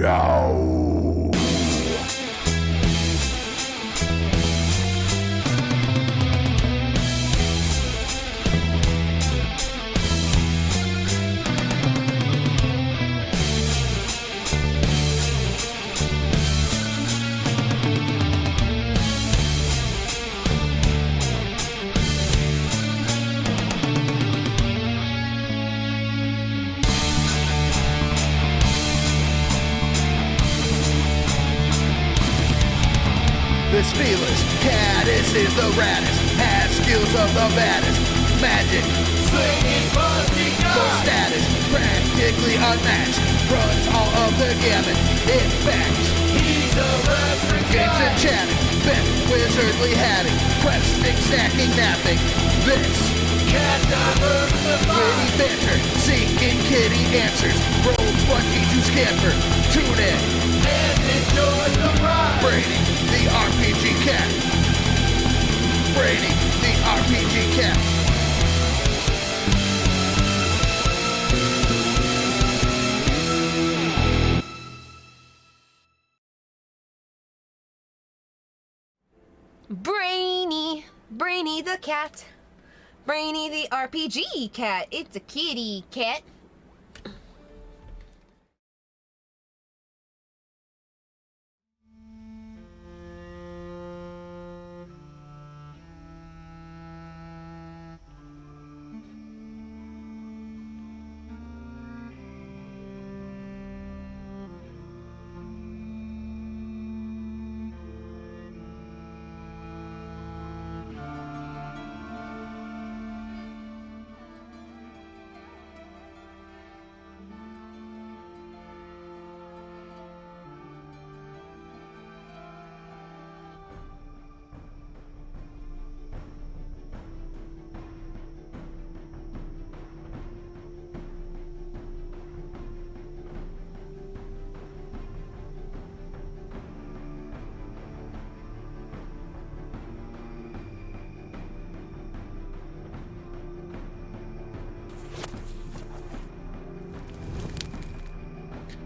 now. This fearless caddis is the raddest, has skills of the baddest, magic, slinging for status, practically unmatched, runs all of the gamut, in fact, he's a reference games and chatting, bent wizardly hatting, questing, stacking, napping, this cat witty banter, seeking kitty answers, roll 20 to scamper, tune in, and enjoy the ride. Brady, the RPG cat. Brady, the RPG cat. Brainy the cat. Brainy the RPG cat. It's a kitty cat.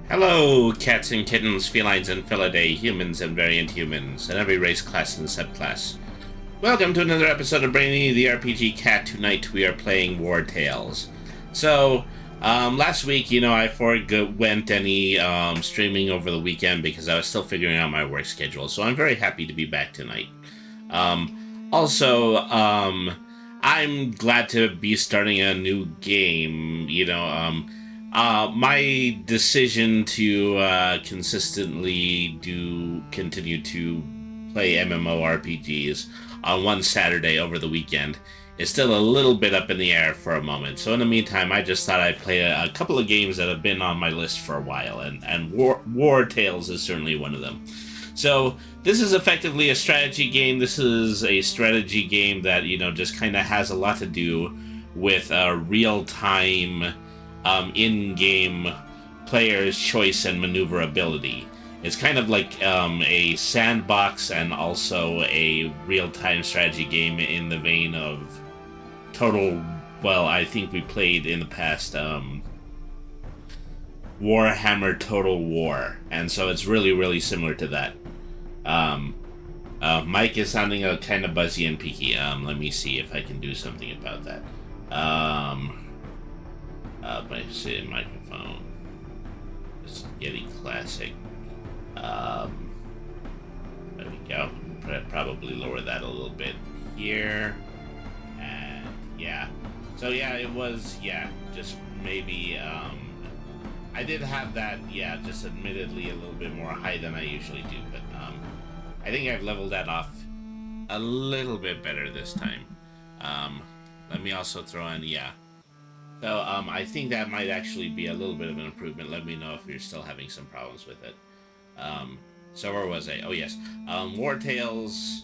Hello, cats and kittens, felines and felidae, humans and variant humans, and every race, class, and subclass. Welcome to another episode of Brainy the RPG Cat. Tonight we are playing Wartales. So, last week, I forewent any streaming over the weekend because I was still figuring out my work schedule, so I'm very happy to be back tonight. Also, I'm glad to be starting a new game, my decision to consistently continue to play MMORPGs on one Saturday over the weekend is still a little bit up in the air for a moment. So in the meantime, I just thought I'd play a couple of games that have been on my list for a while, and Wartales is certainly one of them. So this is effectively a strategy game. This is a strategy game that, just kind of has a lot to do with real-time in-game player's choice and maneuverability. It's kind of like a sandbox and also a real-time strategy game in the vein of I think we played in the past Warhammer Total War, and so it's really, really similar to that. Mike is sounding kind of buzzy and peaky. Let me see if I can do something about that. My microphone. It's getting classic. There we go. Probably lower that a little bit here. And yeah. So yeah, it was, just maybe, I did have that, just admittedly a little bit more high than I usually do, but, I think I've leveled that off a little bit better this time. Let me also throw in, So, I think that might actually be a little bit of an improvement. Let me know if you're still having some problems with it. So where was I? Oh, yes. Wartales.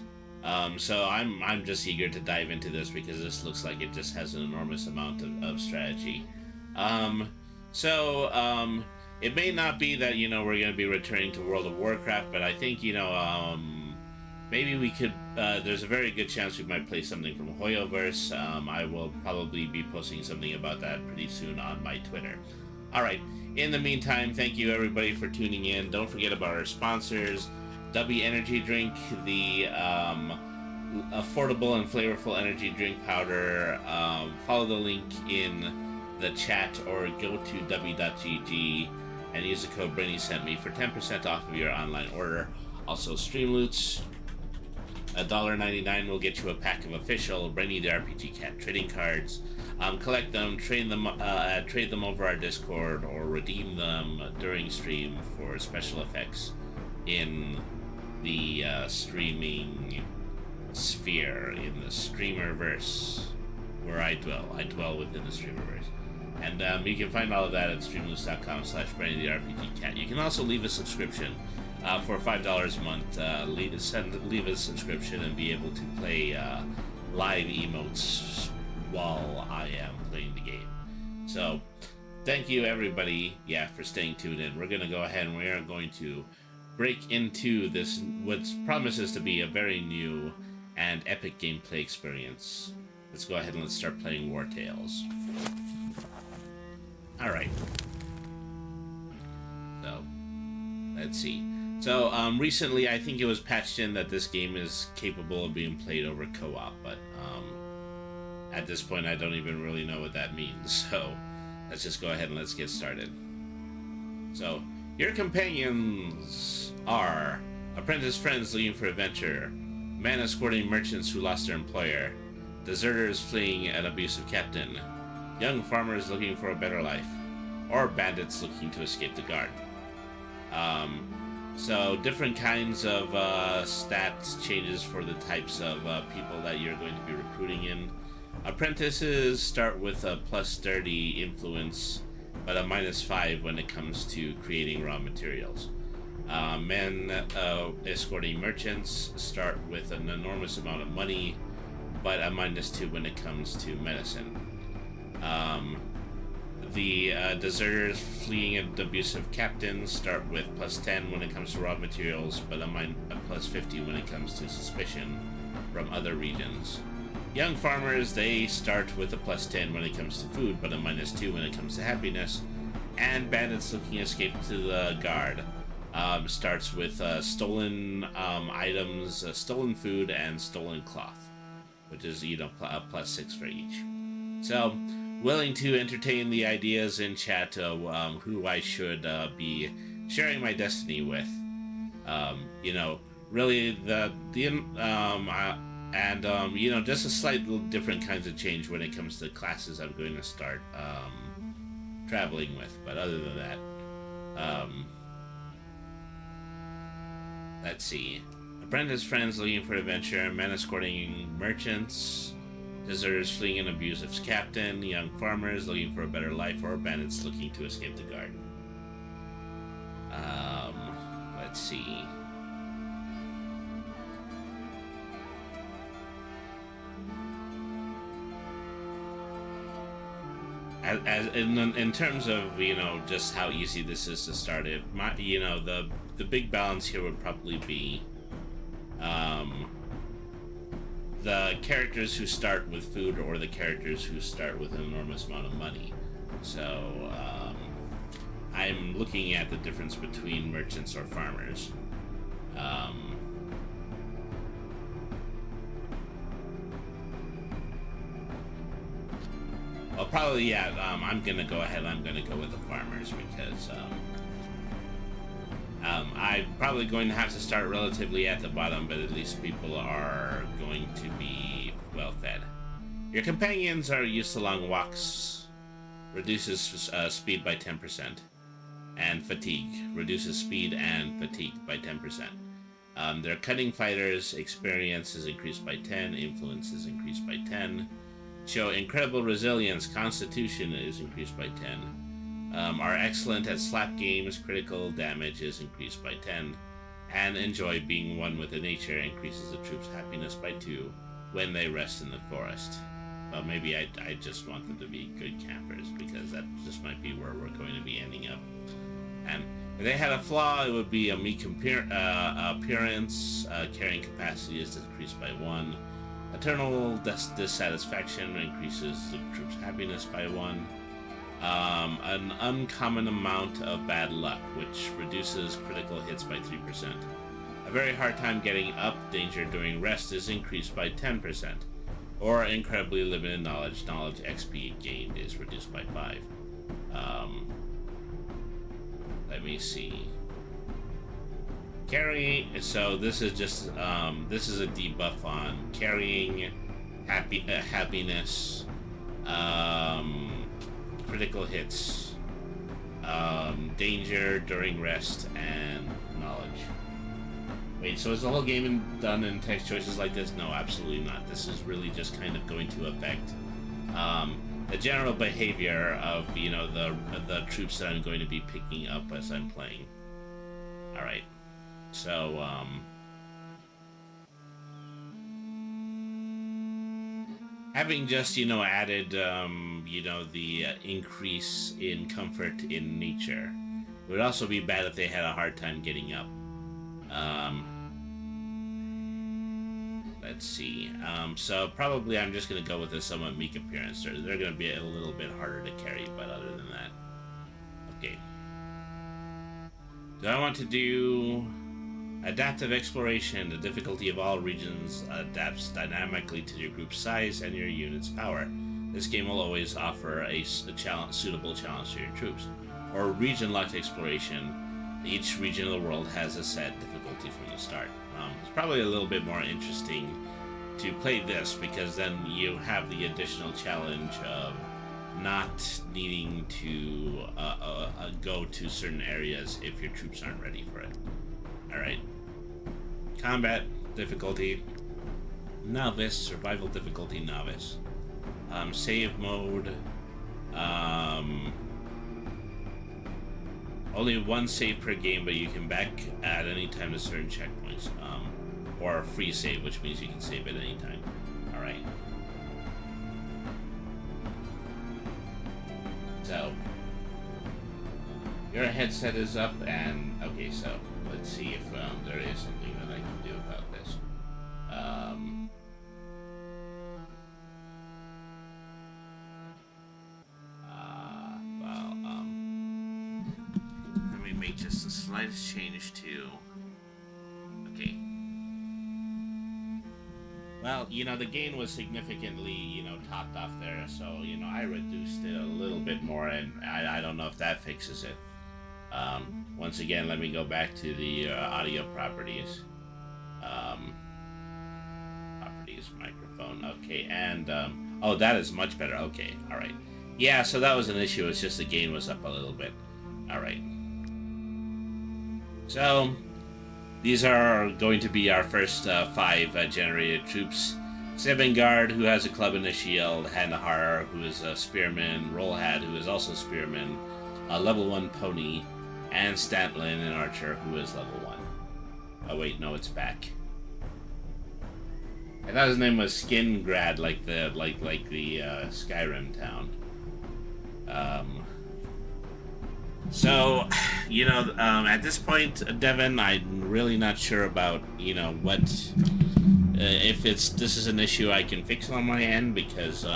So I'm just eager to dive into this because this looks like it just has an enormous amount of strategy. It may not be that, we're going to be returning to World of Warcraft, but I think, maybe we could, there's a very good chance we might play something from Hoyoverse. I will probably be posting something about that pretty soon on my Twitter. All right. In the meantime, thank you everybody for tuning in. Don't forget about our sponsors, W Energy Drink, the affordable and flavorful energy drink powder. Follow the link in the chat or go to w.gg and use the code Brainy Sent Me for 10% off of your online order. Also, Streamloots, $1.99 will get you a pack of official Brainy the RPG Cat trading cards. Collect them, trade them over our Discord, or redeem them during stream for special effects in the streaming sphere, in the streamerverse, where I dwell. I dwell within the streamerverse. And you can find all of that at streamloots.com/BrainyTheRPGCat. You can also leave a subscription for $5 a month. Leave a subscription and be able to play live emotes while I am playing the game. So, thank you everybody, for staying tuned in. We're going to go ahead and we are going to break into this, what promises to be a very new and epic gameplay experience. Let's go ahead and let's start playing Wartales. Alright. So, let's see. So, recently I think it was patched in that this game is capable of being played over co-op, but, at this point, I don't even really know what that means, so let's just go ahead and let's get started. So, your companions are apprentice friends looking for adventure, men escorting merchants who lost their employer, deserters fleeing an abusive captain, young farmers looking for a better life, or bandits looking to escape the guard. So, different kinds of stats changes for the types of people that you're going to be recruiting in. Apprentices start with a plus 30 influence, but a minus 5 when it comes to creating raw materials. Men escorting merchants start with an enormous amount of money, but a minus 2 when it comes to medicine. The deserters fleeing an abusive captain start with plus 10 when it comes to raw materials, but a plus 50 when it comes to suspicion from other regions. Young farmers, they start with a plus 10 when it comes to food, but a minus 2 when it comes to happiness. And bandits looking to escape to the guard starts with stolen items, stolen food, and stolen cloth, which is, a plus 6 for each. So, willing to entertain the ideas in chat of who I should be sharing my destiny with. Really just a slight little different kinds of change when it comes to classes I'm going to start traveling with. But other than that, let's see. Apprentice friends looking for adventure, men escorting merchants, deserters fleeing an abusive captain, young farmers looking for a better life, or bandits looking to escape the guard. Let's see. As in terms of just how easy this is to start it, the big balance here would probably be the characters who start with food or the characters who start with an enormous amount of money. So I'm looking at the difference between merchants or farmers. Well, probably, I'm gonna go ahead. I'm gonna go with the farmers because I'm probably going to have to start relatively at the bottom, but at least people are going to be well fed. Your companions are used to long walks, reduces speed by 10%, and fatigue, reduces speed and fatigue by 10%. They're cutting fighters, experience is increased by 10, influence is increased by 10. Show incredible resilience, constitution is increased by 10. Are excellent at slap games, critical damage is increased by 10. And enjoy being one with the nature, increases the troops' happiness by 2 when they rest in the forest. Well, maybe I just want them to be good campers, because that just might be where we're going to be ending up. And if they had a flaw, it would be a meek appearance, carrying capacity is decreased by 1. Eternal dissatisfaction increases the troops' happiness by 1. An uncommon amount of bad luck, which reduces critical hits by 3%. A very hard time getting up, danger during rest is increased by 10%. Or incredibly limited knowledge, knowledge XP gained is reduced by 5. Let me see. Carry, so this is just, this is a debuff on carrying, happiness, critical hits, danger during rest, and knowledge. Wait, so is the whole game done in text choices like this? No, absolutely not. This is really just kind of going to affect the general behavior of, you know, the troops that I'm going to be picking up as I'm playing. Alright. So, having just, you know, added, you know, the increase in comfort in nature, it would also be bad if they had a hard time getting up. Let's see. So probably I'm just going to go with a somewhat meek appearance. They're going to be a little bit harder to carry, but other than that. Okay. Do I want to do adaptive exploration? The difficulty of all regions adapts dynamically to your group's size and your unit's power. This game will always offer a suitable challenge to your troops. Or region-locked exploration. Each region of the world has a set difficulty from the start. It's probably a little bit more interesting to play this because then you have the additional challenge of not needing to go to certain areas if your troops aren't ready for it. Alright. Combat difficulty, novice. Survival difficulty, novice. Save mode. Only one save per game, but you can back at any time to certain checkpoints. Or free save, which means you can save at any time. Alright. So, your headset is up, and okay, so let's see if there is something that I can do about this. Let me make just the slightest change to. Okay. Well, you know, the gain was significantly, you know, topped off there, so, you know, I reduced it a little bit more, and I don't know if that fixes it. Once again, let me go back to the audio properties. Properties, microphone, okay, and, oh, that is much better, okay, alright. Yeah, so that was an issue, it's just the gain was up a little bit. Alright. So, these are going to be our first 5 generated troops. Sebengard, who has a club and a shield, Handahar, who is a spearman, Rollhat, who is also spearman, a level 1 pony, and Stantlin, an archer, who is level 1. Oh wait, no, it's back. I thought his name was Skingrad, like the Skyrim town. So, you know, at this point, Devin, I'm really not sure about, you know, what, if this is an issue I can fix on my end, because,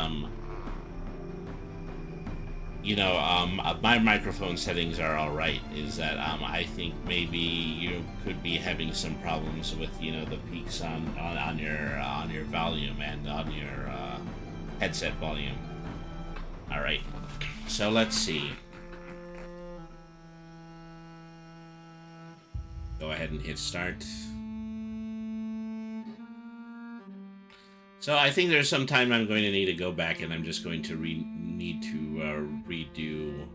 you know, my microphone settings are alright, is that, I think maybe you could be having some problems with, you know, the peaks on your volume and on your, headset volume. Alright, so let's see. Go ahead and hit start. So I think there's some time I'm going to need to go back, and I'm just going to need to redo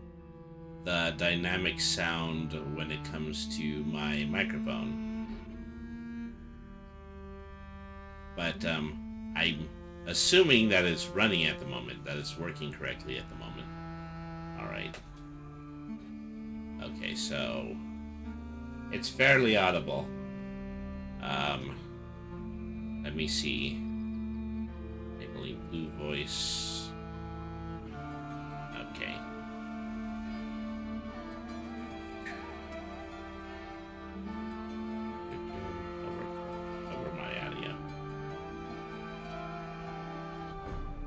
the dynamic sound when it comes to my microphone. But I'm assuming that it's running at the moment, that it's working correctly at the moment. Alright. Okay, so it's fairly audible. Let me see. Enabling blue voice. Okay. Over my audio.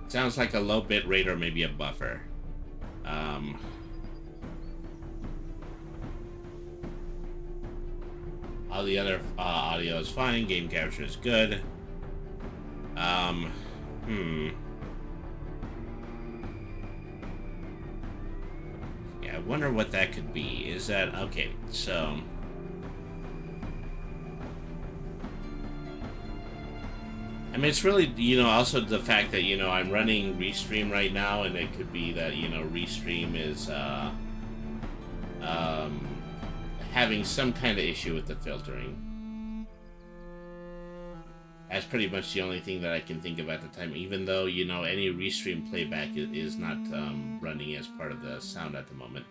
Sounds like a low bit rate or maybe a buffer. Um, all the other audio is fine. Game capture is good. Um, Yeah, I wonder what that could be. Is that okay? So. I mean, it's really, also the fact that, I'm running Restream right now, and it could be that, Restream is, having some kind of issue with the filtering. That's pretty much the only thing that I can think of at the time, even though, any Restream playback is not, running as part of the sound at the moment.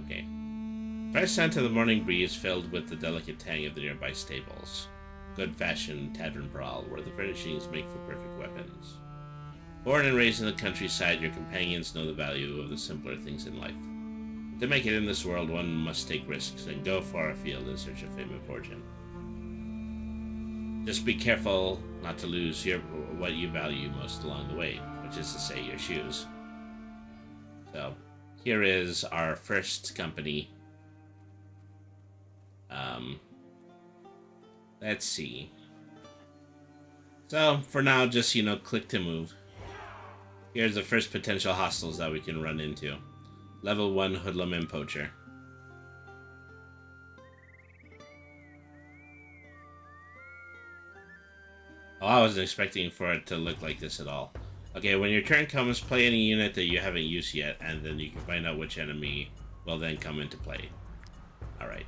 Okay. Fresh scent of the morning breeze filled with the delicate tang of the nearby stables. Good-fashioned tavern brawl, where the furnishings make for perfect weapons. Born and raised in the countryside, your companions know the value of the simpler things in life. To make it in this world, one must take risks and go far afield in search of fame and fortune. Just be careful not to lose what you value most along the way, which is to say, your shoes. So, here is our first company. Let's see. So, for now, just, click to move. Here's the first potential hostiles that we can run into. Level 1 Hoodlum and Poacher. Oh, I wasn't expecting for it to look like this at all. Okay, when your turn comes, play any unit that you haven't used yet, and then you can find out which enemy will then come into play. Alright.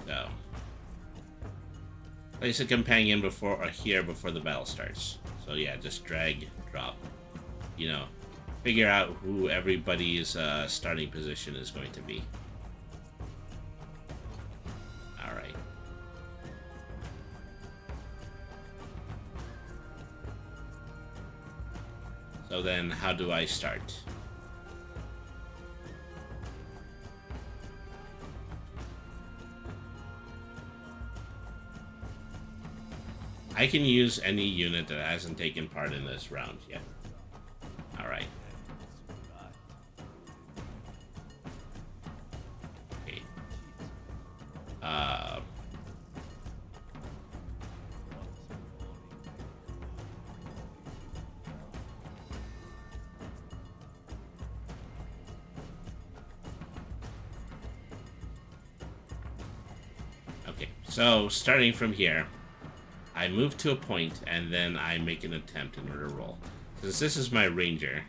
So. Place a companion before the battle starts. So yeah, just drag, drop. Figure out who everybody's starting position is going to be. Alright. So then, how do I start? I can use any unit that hasn't taken part in this round yet. Alright. Okay. Okay, so starting from here, I move to a point, and then I make an attempt in order to roll. Since this is my ranger,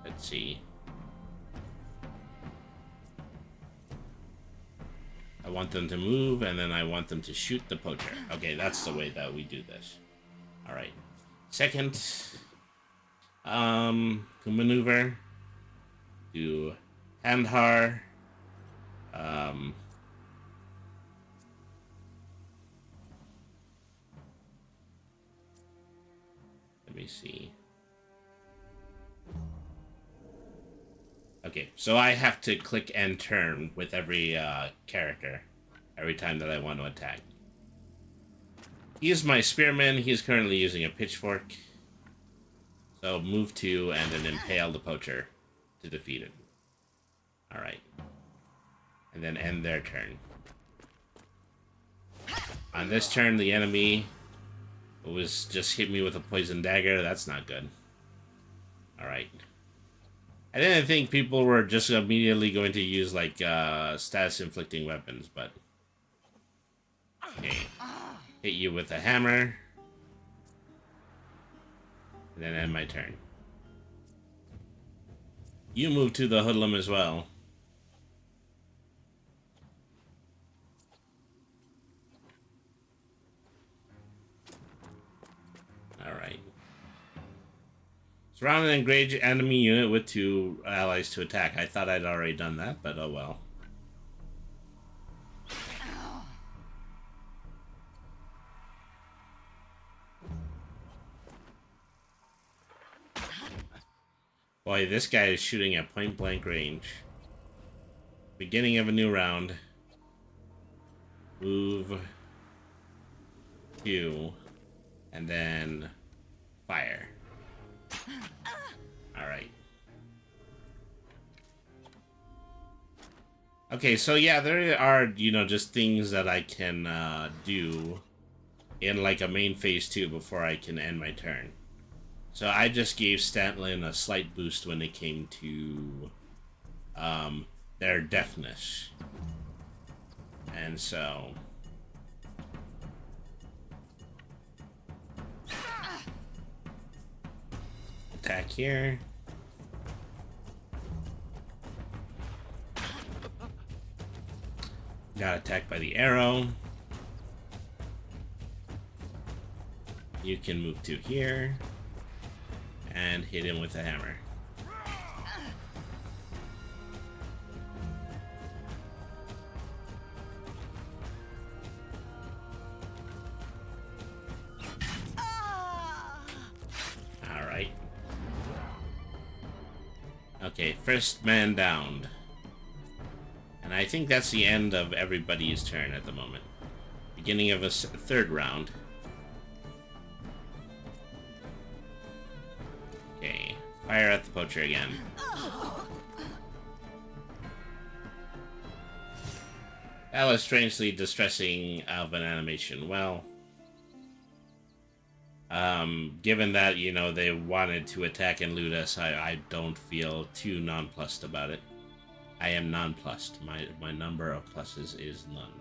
let's see. I want them to move, and then I want them to shoot the poacher. Okay, that's the way that we do this. Alright. Second, maneuver. Do Handhar. Let me see. Okay, so I have to click and turn with every character every time that I want to attack. He is my spearman. He is currently using a pitchfork. So move to and then impale the poacher to defeat it. Alright. And then end their turn. On this turn, the enemy was just hit me with a poison dagger. That's not good. Alright. I didn't think people were just immediately going to use, like, status-inflicting weapons, but... Okay. Hit you with a hammer. And then end my turn. You move to the hoodlum as well. Alright. Surround and engage enemy unit with 2 allies to attack. I thought I'd already done that, but oh well. Boy, this guy is shooting at point blank range. Beginning of a new round. Move. Q. And then fire. Alright. Okay, so yeah, there are, you know, just things that I can do in like a main phase 2 before I can end my turn. So I just gave Stantlin a slight boost when it came to their deafness. And so... attack here. Got attacked by the arrow. You can move to here and hit him with a hammer. Alright. Okay, first man downed. And I think that's the end of everybody's turn at the moment. Beginning of a third round. Okay, fire at the poacher again. That was strangely distressing of an animation. Well, given that, you know, they wanted to attack and loot us, I don't feel too nonplussed about it. I am nonplussed. My number of pluses is none.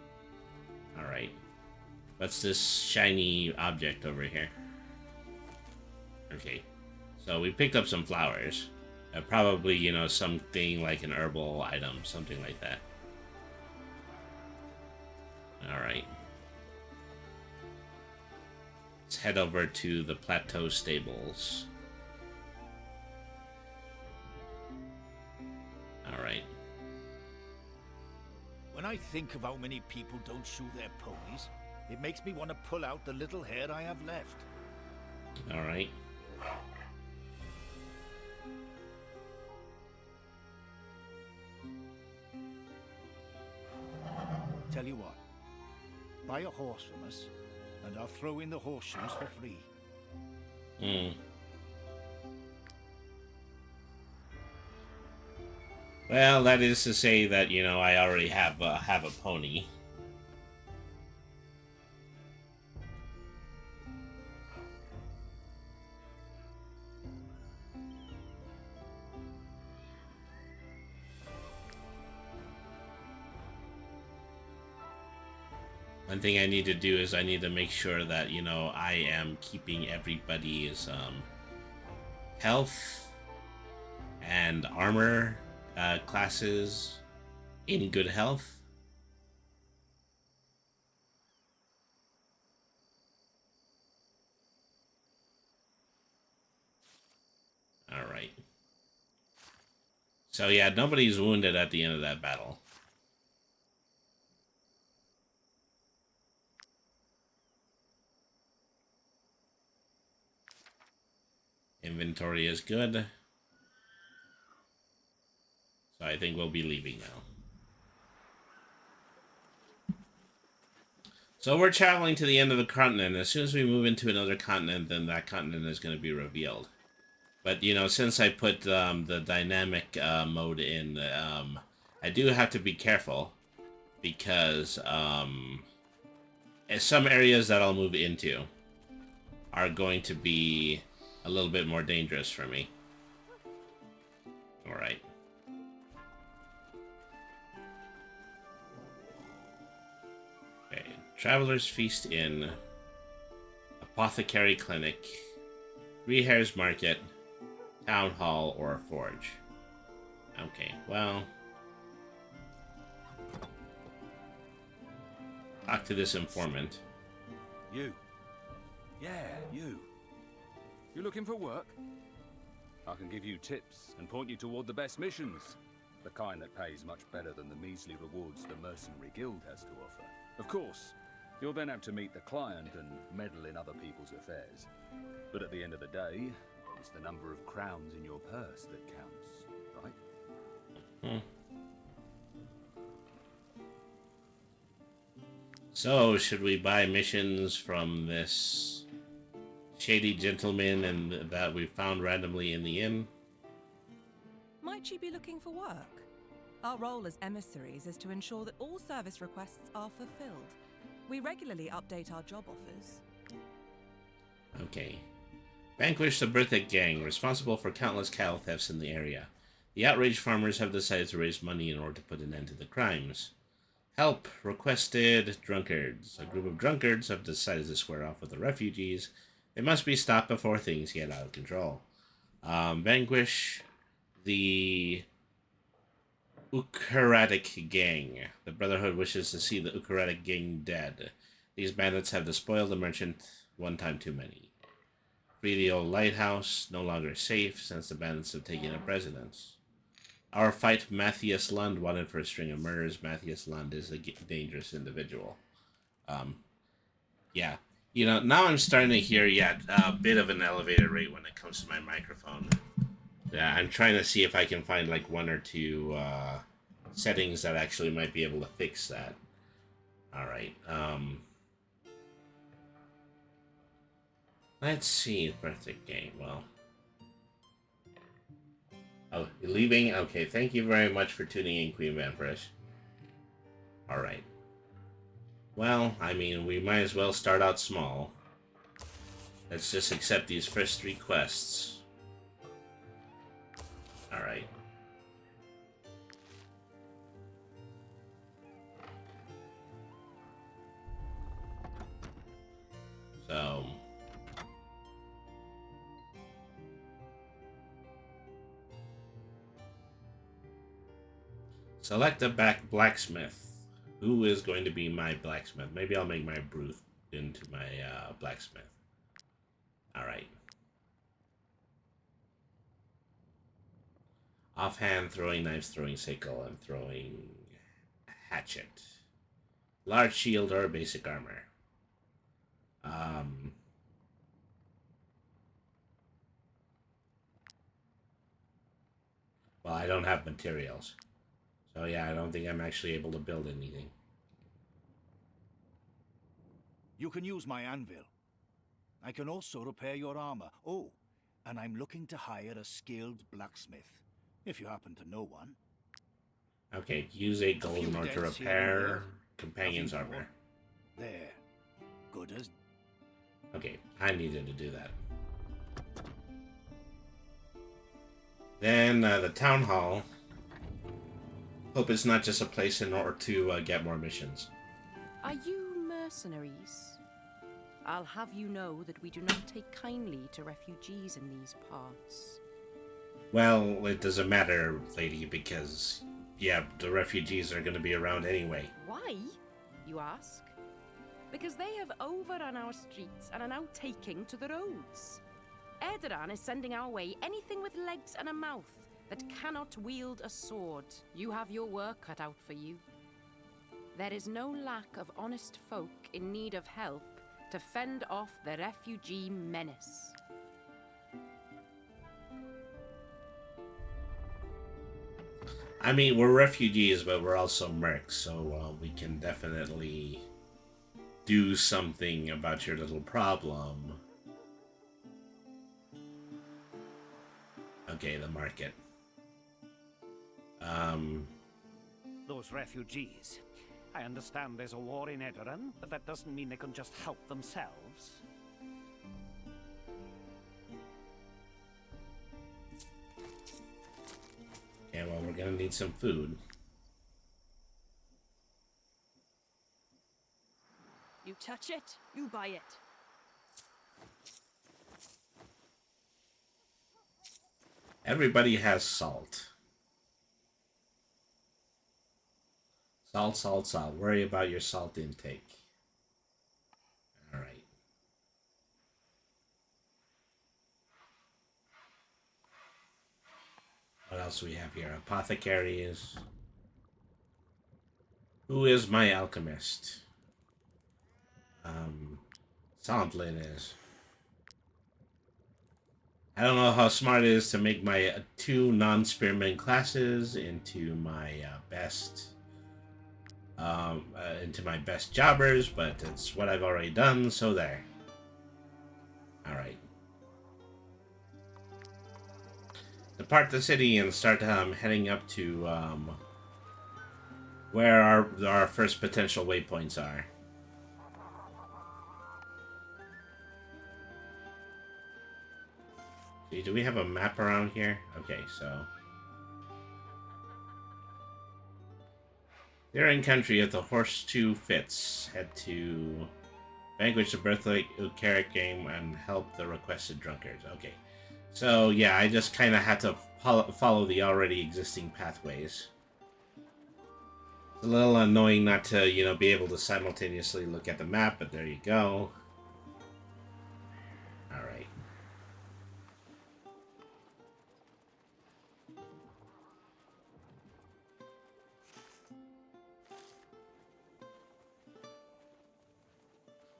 Alright. What's this shiny object over here? Okay. So we picked up some flowers. Probably, you know, something like an herbal item. Something like that. Alright. Let's head over to the plateau stables. Alright. When I think of how many people don't shoe their ponies, it makes me want to pull out the little hair I have left. Alright. Tell you what, buy a horse from us, and I'll throw in the horseshoes for free. Well, that is to say that, you know, I already have a pony. One thing I need to do is I need to make sure that, you know, I am keeping everybody's health and armor classes in good health. Alright. So yeah, nobody's wounded at the end of that battle. Inventory is good. So I think we'll be leaving now. So we're traveling to the end of the continent. As soon as we move into another continent, then that continent is going to be revealed. But, you know, since I put the dynamic mode in, I do have to be careful. Because some areas that I'll move into are going to be a little bit more dangerous for me. Alright. Okay. Traveler's Feast Inn. Apothecary Clinic. Three Hairs Market. Town Hall or Forge. Okay, well. Talk to this informant. You. Yeah, you. You looking for work? I can give you tips and point you toward the best missions. The kind that pays much better than the measly rewards the Mercenary Guild has to offer. Of course, you'll then have to meet the client and meddle in other people's affairs. But at the end of the day, It's the number of crowns in your purse that counts, right? Hmm. So, should we buy missions from this shady gentleman and that we found randomly in the inn? Might you be looking for work? Our role as emissaries is to ensure that all service requests are fulfilled. We regularly update our job offers. Okay. Vanquish the Berthic gang, responsible for countless cattle thefts in the area. The outraged farmers have decided to raise money in order to put an end to the crimes. Help requested drunkards. A group of drunkards have decided to square off with the refugees. They must be stopped before things get out of control. Vanquish the Ukaratic gang. The Brotherhood wishes to see the Ukaratic gang dead. These bandits have despoiled the merchant one time too many. Free the old lighthouse, no longer safe since the bandits have taken up residence. Our fight Matthias Lund, wanted for a string of murders. Matthias Lund is a dangerous individual. Yeah. You know, now I'm starting to hear, a bit of an elevated rate when it comes to my microphone. Yeah, I'm trying to see if I can find, like, one or two settings that actually might be able to fix that. Alright, let's see, birthday game, well... Oh, you're leaving? Okay, thank you very much for tuning in, Queen Vampirish. Alright. Well, I mean, we might as well start out small. Let's just accept these first 3 quests. Alright. So... select a blacksmith. Who is going to be my blacksmith? Maybe I'll make my Bruth into my blacksmith. Alright. Offhand, throwing knives, throwing sickle, and throwing hatchet. Large shield or basic armor. Well, I don't have materials. So yeah, I don't think I'm actually able to build anything. You can use my anvil. I can also repair your armor. Oh, and I'm looking to hire a skilled blacksmith, if you happen to know one. Okay, use a gold in order to repair companion's armor. There. Good as... Okay, I needed to do that. Then the town hall. Hope it's not just a place in order to get more missions. Are you mercenaries? I'll have you know that we do not take kindly to refugees in these parts. Well, it doesn't matter, lady, because, yeah, the refugees are going to be around anyway. Why, you ask? Because they have overrun our streets and are now taking to the roads. Erdogan is sending our way anything with legs and a mouth that cannot wield a sword. You have your work cut out for you. There is no lack of honest folk in need of help to fend off the refugee menace. I mean, we're refugees, but we're also mercs, so we can definitely do something about your little problem. Okay, the market. Those refugees. I understand there's a war in Edoran, but that doesn't mean they can just help themselves. Yeah, well, we're gonna need some food. You touch it, you buy it. Everybody has salt. Salt, salt, salt. Worry about your salt intake. Alright. What else do we have here? Apothecaries. Who is my alchemist? Somplin is. I don't know how smart it is to make my two non-spearman classes into my best jobbers, but it's what I've already done, so there. Alright. Depart the city and start heading up to where our first potential waypoints are. See, do we have a map around here? Okay, so they're in country if the horse 2 fits. Head to vanquish the birthright Ukaric game and help the requested drunkards. Okay. So, yeah, I just kind of had to follow the already existing pathways. It's a little annoying not to, you know, be able to simultaneously look at the map, but there you go. Alright.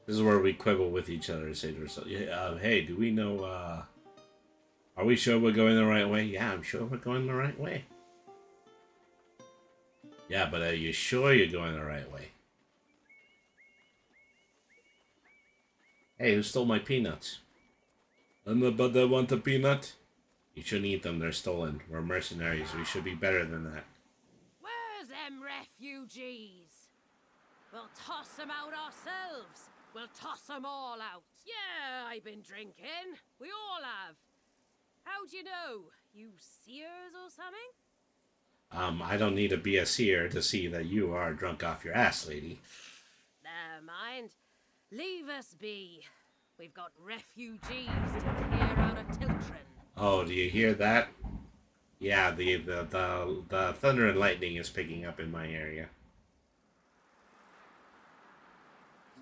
This is where we quibble with each other and say to ourselves, hey, do we know, are we sure we're going the right way? Yeah, I'm sure we're going the right way. Yeah, but are you sure you're going the right way? Hey, who stole my peanuts? I'm the bud that want a peanut? You shouldn't eat them, they're stolen. We're mercenaries, we should be better than that. Where's them refugees? We'll toss them out ourselves. We'll toss them all out. Yeah, I've been drinking. We all have. How'd you know? You seers or something? I don't need to be a seer to see that you are drunk off your ass, lady. Never mind. Leave us be. We've got refugees to clear out of Tiltrin. Oh, do you hear that? Yeah, the thunder and lightning is picking up in my area.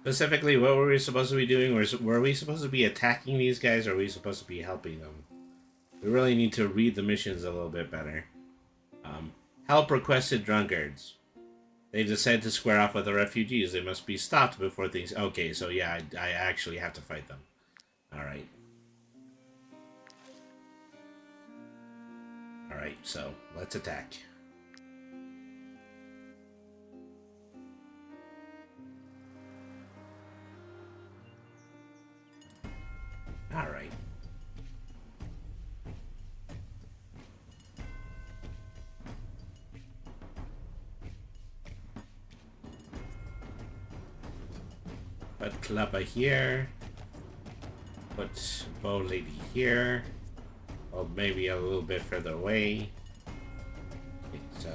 Specifically, what were we supposed to be doing? Were we supposed to be attacking these guys, or are we supposed to be helping them? We really need to read the missions a little bit better. Help requested drunkards. They've decided to square off with the refugees. They must be stopped before things... Okay, so yeah, I actually have to fight them. Alright. Alright, so let's attack. Alright. Put Clubber here. Put Bow Lady here. Or maybe a little bit further away. Okay, so...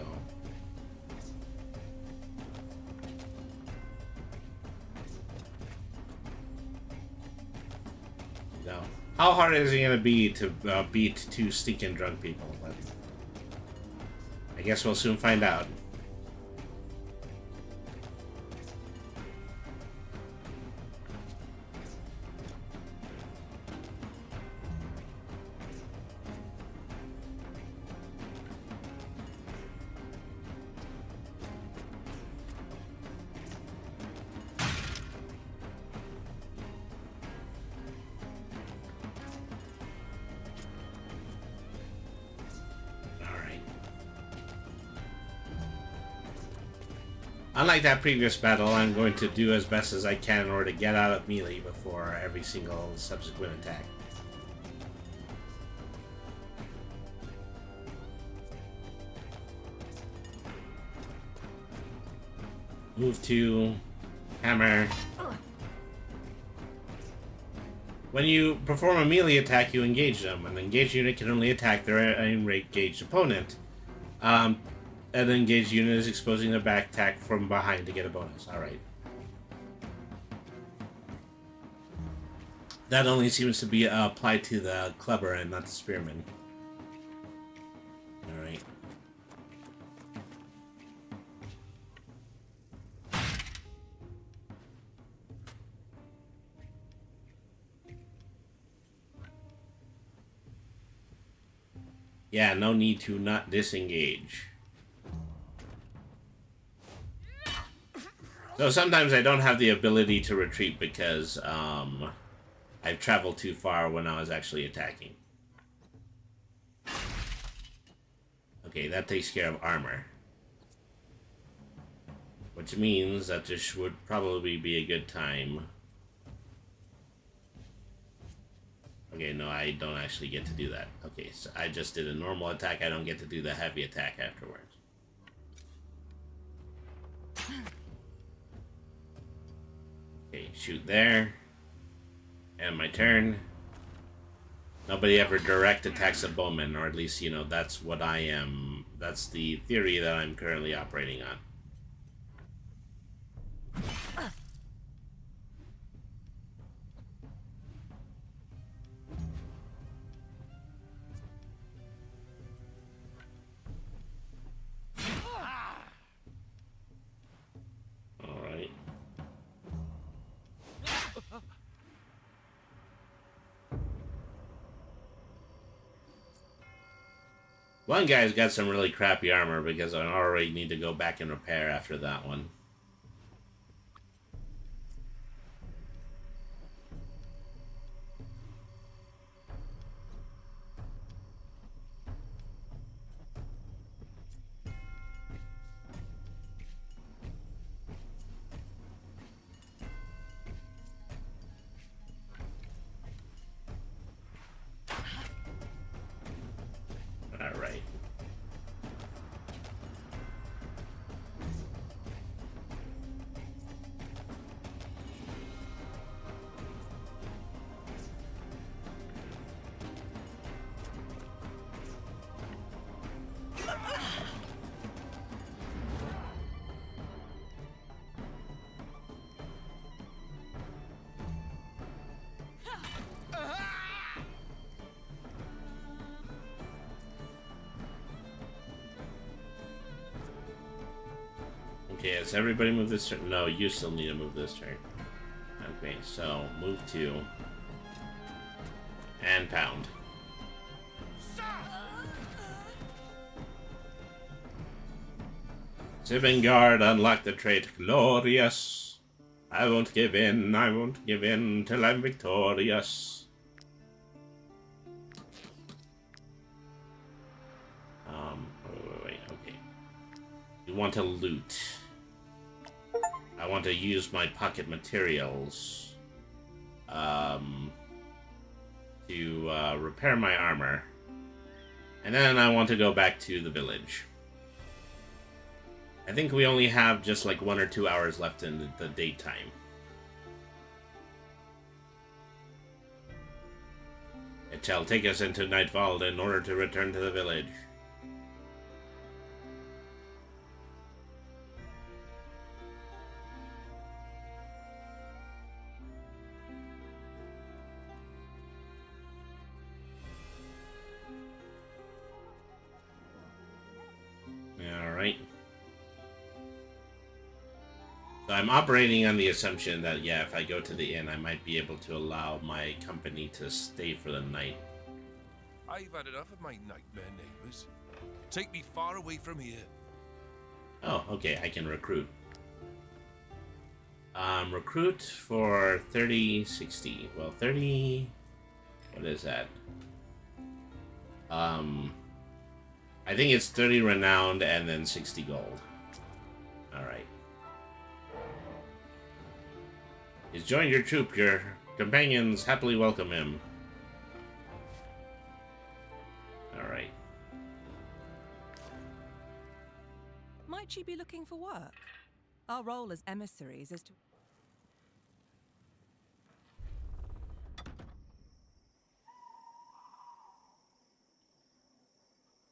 No. How hard is it going to be to beat 2 stinking drunk people? But I guess we'll soon find out. Unlike that previous battle, I'm going to do as best as I can in order to get out of melee before every single subsequent attack. Move to hammer. When you perform a melee attack, you engage them. An engaged unit can only attack their engaged opponent. An engaged unit is exposing their back attack from behind to get a bonus. Alright. That only seems to be applied to the clubber and not the spearman. Alright. Yeah, no need to not disengage. So sometimes I don't have the ability to retreat because I've traveled too far when I was actually attacking. Okay, that takes care of armor. Which means that this would probably be a good time. Okay, no, I don't actually get to do that. Okay, so I just did a normal attack. I don't get to do the heavy attack afterwards. Okay, shoot there. And my turn. Nobody ever direct attacks a bowman, or at least, you know, that's what I am. That's the theory that I'm currently operating on. Alright. One guy's got some really crappy armor because I already need to go back and repair after that one. Alright. Okay, has everybody moved this turn? No, you still need to move this turn. Okay, so move 2. And pound. Sivengard, unlock the trait Glorious. I won't give in till I'm victorious. Wait, okay. You want to loot. I want to use my pocket materials to repair my armor. And then I want to go back to the village. I think we only have just like 1 or 2 hours left in the daytime. It shall take us into Nightfall in order to return to the village. Alright. So I'm operating on the assumption that, yeah, if I go to the inn, I might be able to allow my company to stay for the night. I've had enough of my nightmare neighbors. Take me far away from here. Oh, okay, I can recruit. Recruit for 3060. Well, 30... What is that? I think it's 30 renowned and then 60 gold. Alright. He's joined your troop. Your companions happily welcome him. Alright. Might you be looking for work? Our role as emissaries is to...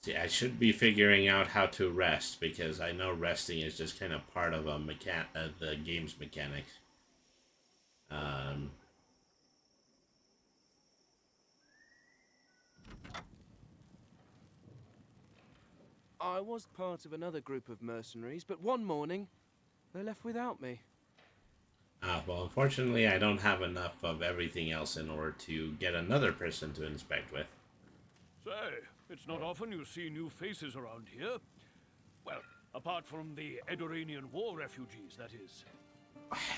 See, I should be figuring out how to rest, because I know resting is just kind of part of a the game's mechanics. I was part of another group of mercenaries, but one morning, they left without me. Well, unfortunately, I don't have enough of everything else in order to get another person to inspect with. Say, it's not often you see new faces around here. Well, apart from the Edoranian war refugees, that is.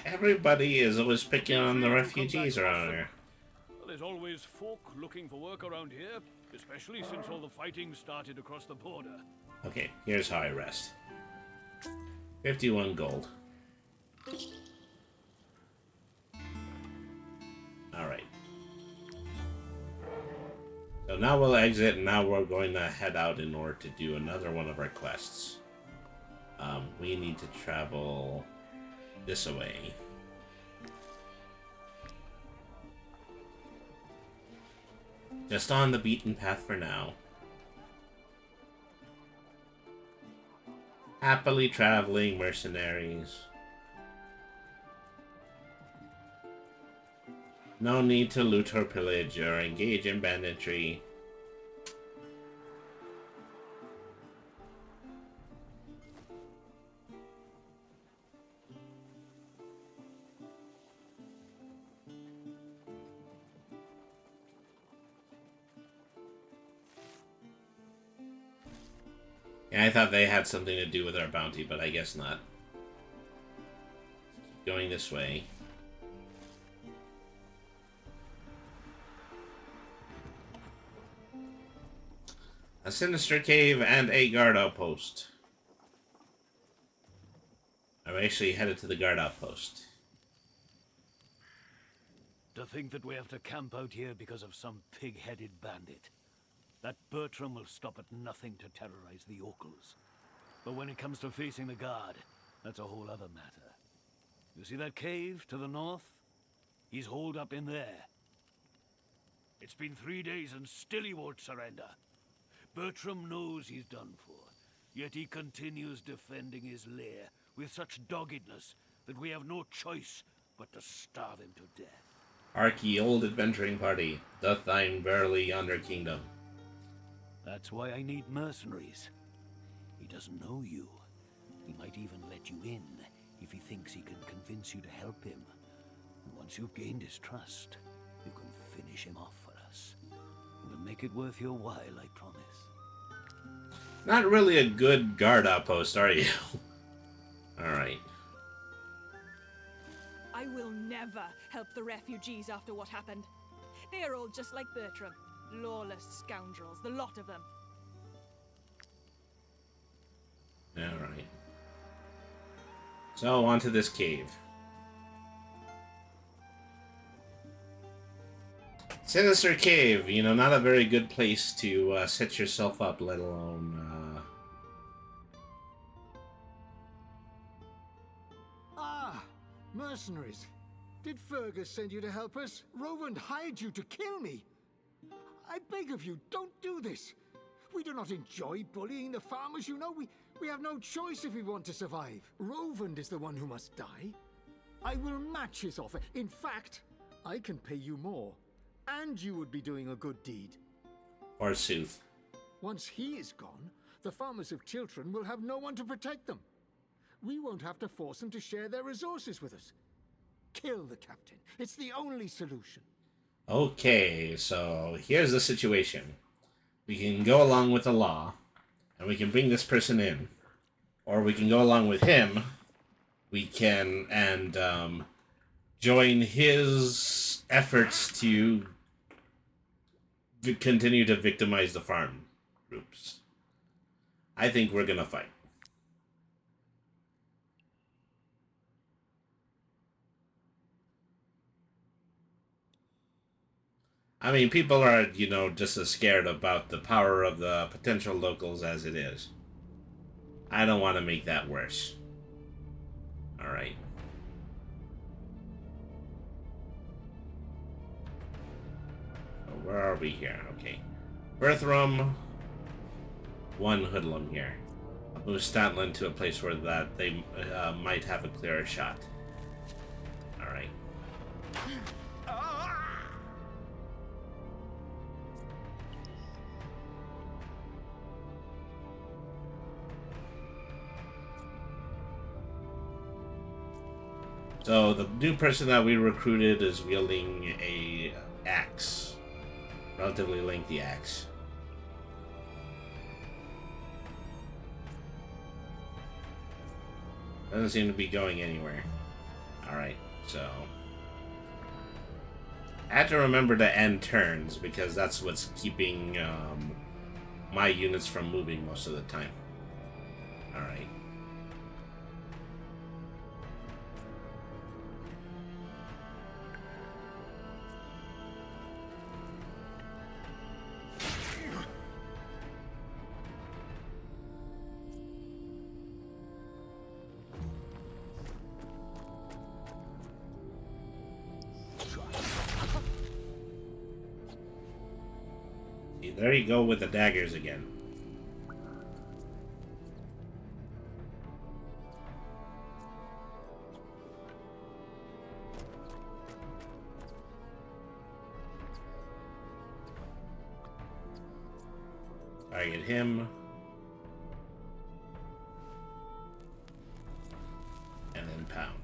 Everybody is always picking on the refugees around here. There's always folk looking for work around here. especially since all the fighting started across the border. Okay, here's how I rest. 51 gold. Alright. So now we'll exit, and now we're going to head out in order to do another one of our quests. We need to travel this way. Just on the beaten path for now. Happily traveling mercenaries. No need to loot or pillage or engage in banditry. Yeah, I thought they had something to do with our bounty, but I guess not. Keep going this way. A sinister cave and a guard outpost. I'm actually headed to the guard outpost. To think that we have to camp out here because of some pig-headed bandit. That Bertram will stop at nothing to terrorize the yokels. But when it comes to facing the guard, that's a whole other matter. You see that cave to the north? He's holed up in there. It's been 3 days and still he won't surrender. Bertram knows he's done for, yet he continues defending his lair with such doggedness that we have no choice but to starve him to death. Hark ye, old adventuring party, doth thine verily yonder kingdom. That's why I need mercenaries. He doesn't know you. He might even let you in if he thinks he can convince you to help him. And once you've gained his trust, you can finish him off for us. We'll make it worth your while, I promise. Not really a good guard outpost, are you? Alright. I will never help the refugees after what happened. They are all just like Bertram. Lawless scoundrels, the lot of them. Alright. So, onto this cave. Sinister Cave, you know, not a very good place to set yourself up, let alone... Ah! Mercenaries! Did Fergus send you to help us? Rovand hired you to kill me! I beg of you, don't do this! We do not enjoy bullying the farmers, you know. We have no choice if we want to survive. Rovand is the one who must die. I will match his offer. In fact, I can pay you more. And you would be doing a good deed. Forsooth. Once he is gone, the farmers of Chiltern will have no one to protect them. We won't have to force them to share their resources with us. Kill the captain. It's the only solution. Okay, so here's the situation. We can go along with the law, and we can bring this person in. Or we can go along with him. We can, and join his efforts to continue to victimize the farm groups. I think we're gonna fight. I mean, people are, you know, just as scared about the power of the potential locals as it is. I don't want to make that worse. Alright. So where are we here? Okay. Bertram. One hoodlum here. I'll move Statland to a place where that they might have a clearer shot. Alright. So the new person that we recruited is wielding a axe. Relatively lengthy axe. Doesn't seem to be going anywhere. Alright, so... I had to remember to end turns because that's what's keeping my units from moving most of the time. Alright. There you go with the daggers again. Target him. And then pound.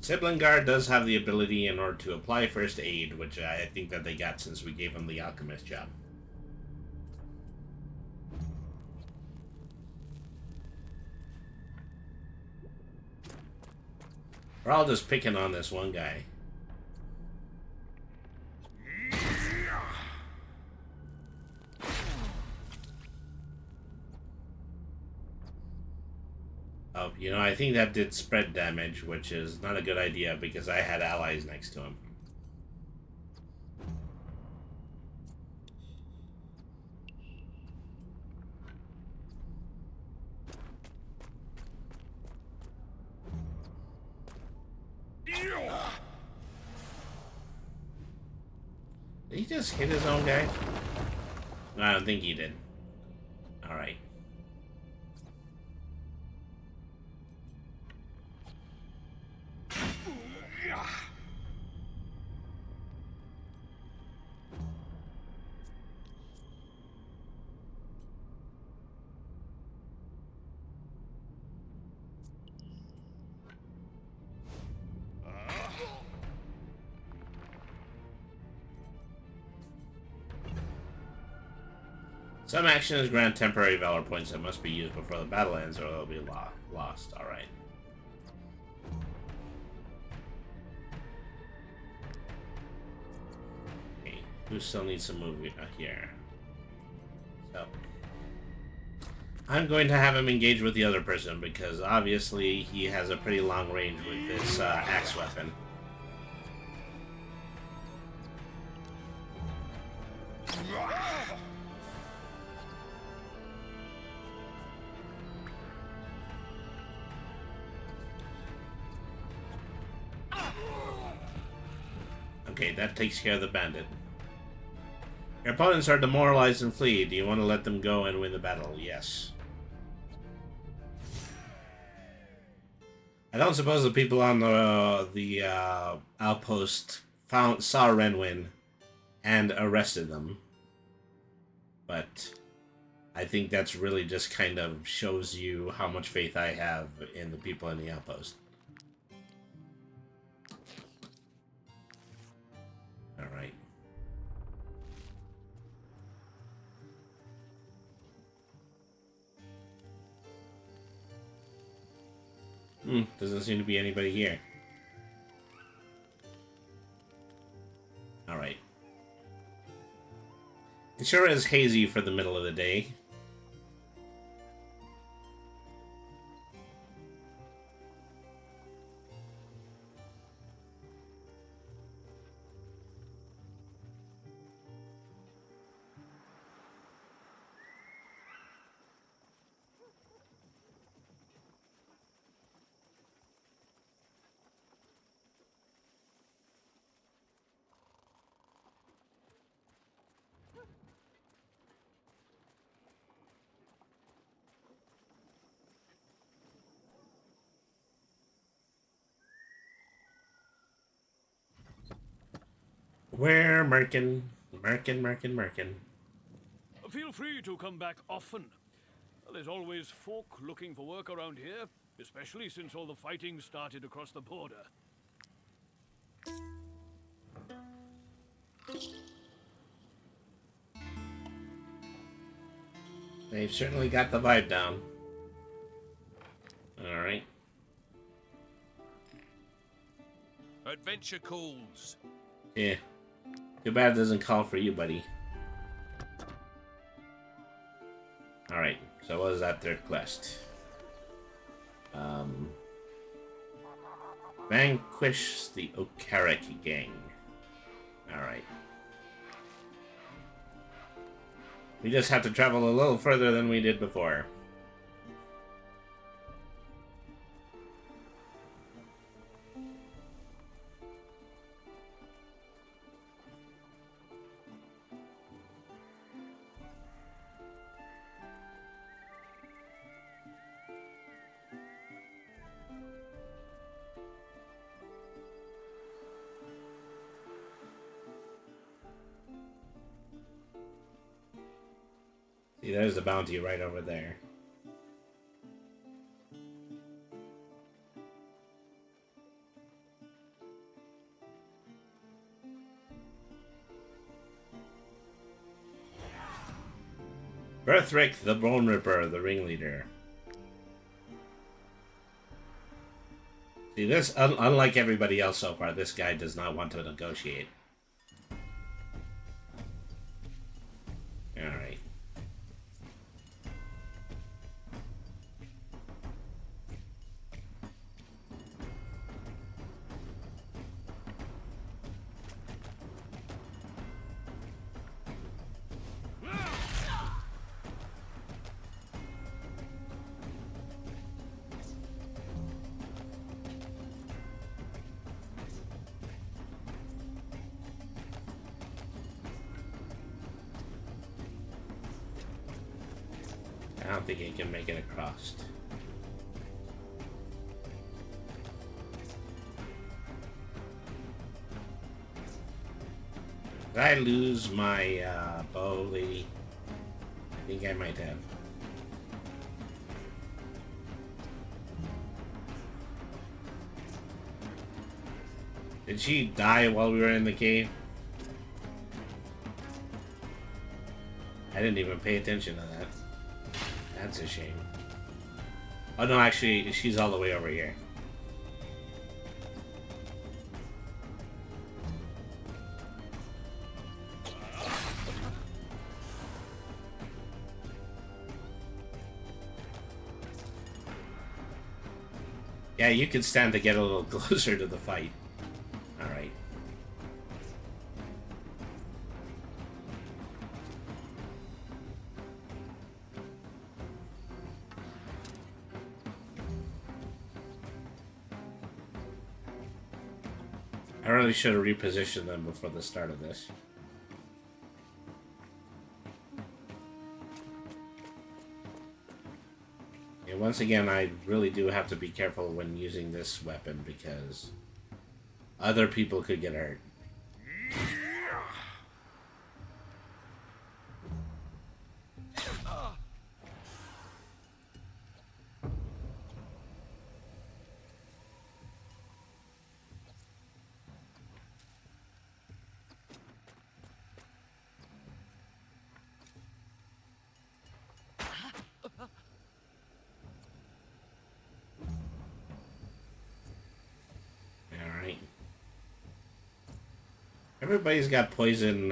Sibling Guard does have the ability in order to apply first aid, which I think that they got since we gave them the alchemist job. We're all just picking on this one guy. Oh, you know, I think that did spread damage, which is not a good idea because I had allies next to him. Did he just hit his own guy? No, I don't think he did. Alright. Some actions grant temporary valor points that must be used before the battle ends or they'll be lost. Alright. Okay, who still needs to move here? So, I'm going to have him engage with the other person because obviously he has a pretty long range with this axe weapon. Okay, that takes care of the bandit. Your opponents are demoralized and flee. Do you want to let them go and win the battle? Yes. I don't suppose the people on the outpost saw Renwyn and arrested them. But I think that's really just kind of shows you how much faith I have in the people in the outpost. Alright. Doesn't seem to be anybody here. Alright. It sure is hazy for the middle of the day. Where, Merkin? Merkin. Feel free to come back often. There's always folk looking for work around here, especially since all the fighting started across the border. They've certainly got the vibe down. Adventure calls. Yeah. Too bad it doesn't call for you, buddy. Alright, so what was that third quest? Vanquish the Okarik gang. Alright. We just have to travel a little further than we did before. See, there's the bounty right over there. Berthric the Bone Ripper, the ringleader. See, this, unlike everybody else so far, this guy does not want to negotiate. Alright. I don't think he can make it across. Did I lose my bow, lady? I think I might have. Did she die while we were in the cave? I didn't even pay attention to that. That's a shame. Oh no, actually, she's all the way over here. Yeah, you can stand to get a little closer to the fight. Alright. I really should have repositioned them before the start of this. And once again, I really do have to be careful when using this weapon because other people could get hurt. Alright. Everybody's got poison,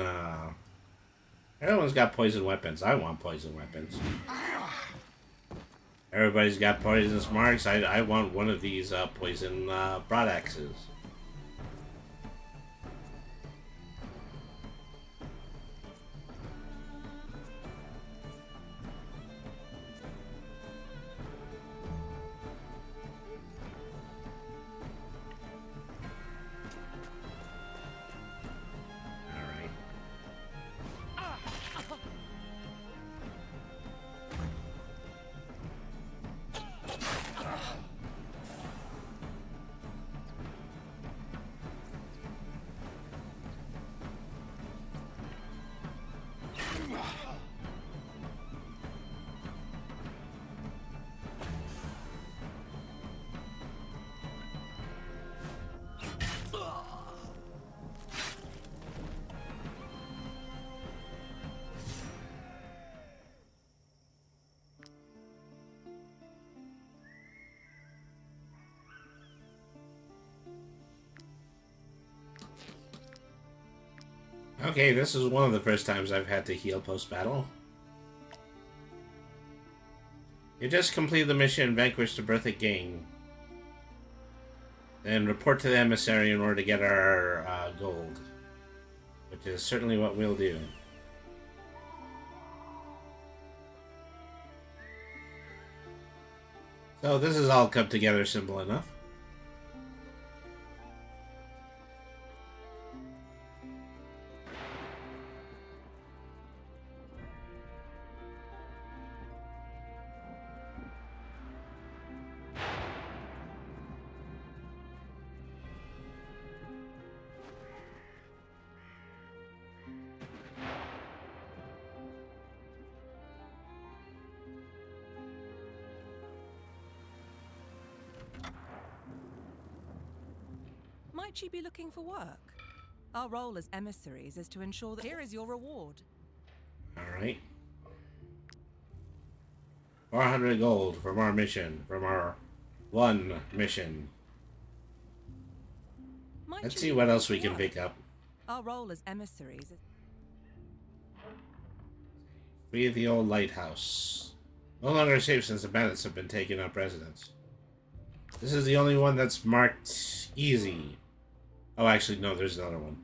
everyone's got poison weapons. I want poison weapons. Everybody's got poisonous marks. I want one of these, poison, broadaxes. Okay, this is one of the first times I've had to heal post-battle. You just complete the mission, vanquish the Berthic gang. Then report to the emissary in order to get our gold. Which is certainly what we'll do. So this is all come together simple enough. Might she be looking for work? Our role as emissaries is to ensure that here is your reward. Alright. 400 gold from our mission. From our one mission. Let's see what else we can pick up. Our role as emissaries is... Free the old lighthouse. No longer safe since the bandits have been taking up residence. This is the only one that's marked easy. Oh, actually, no, there's another one.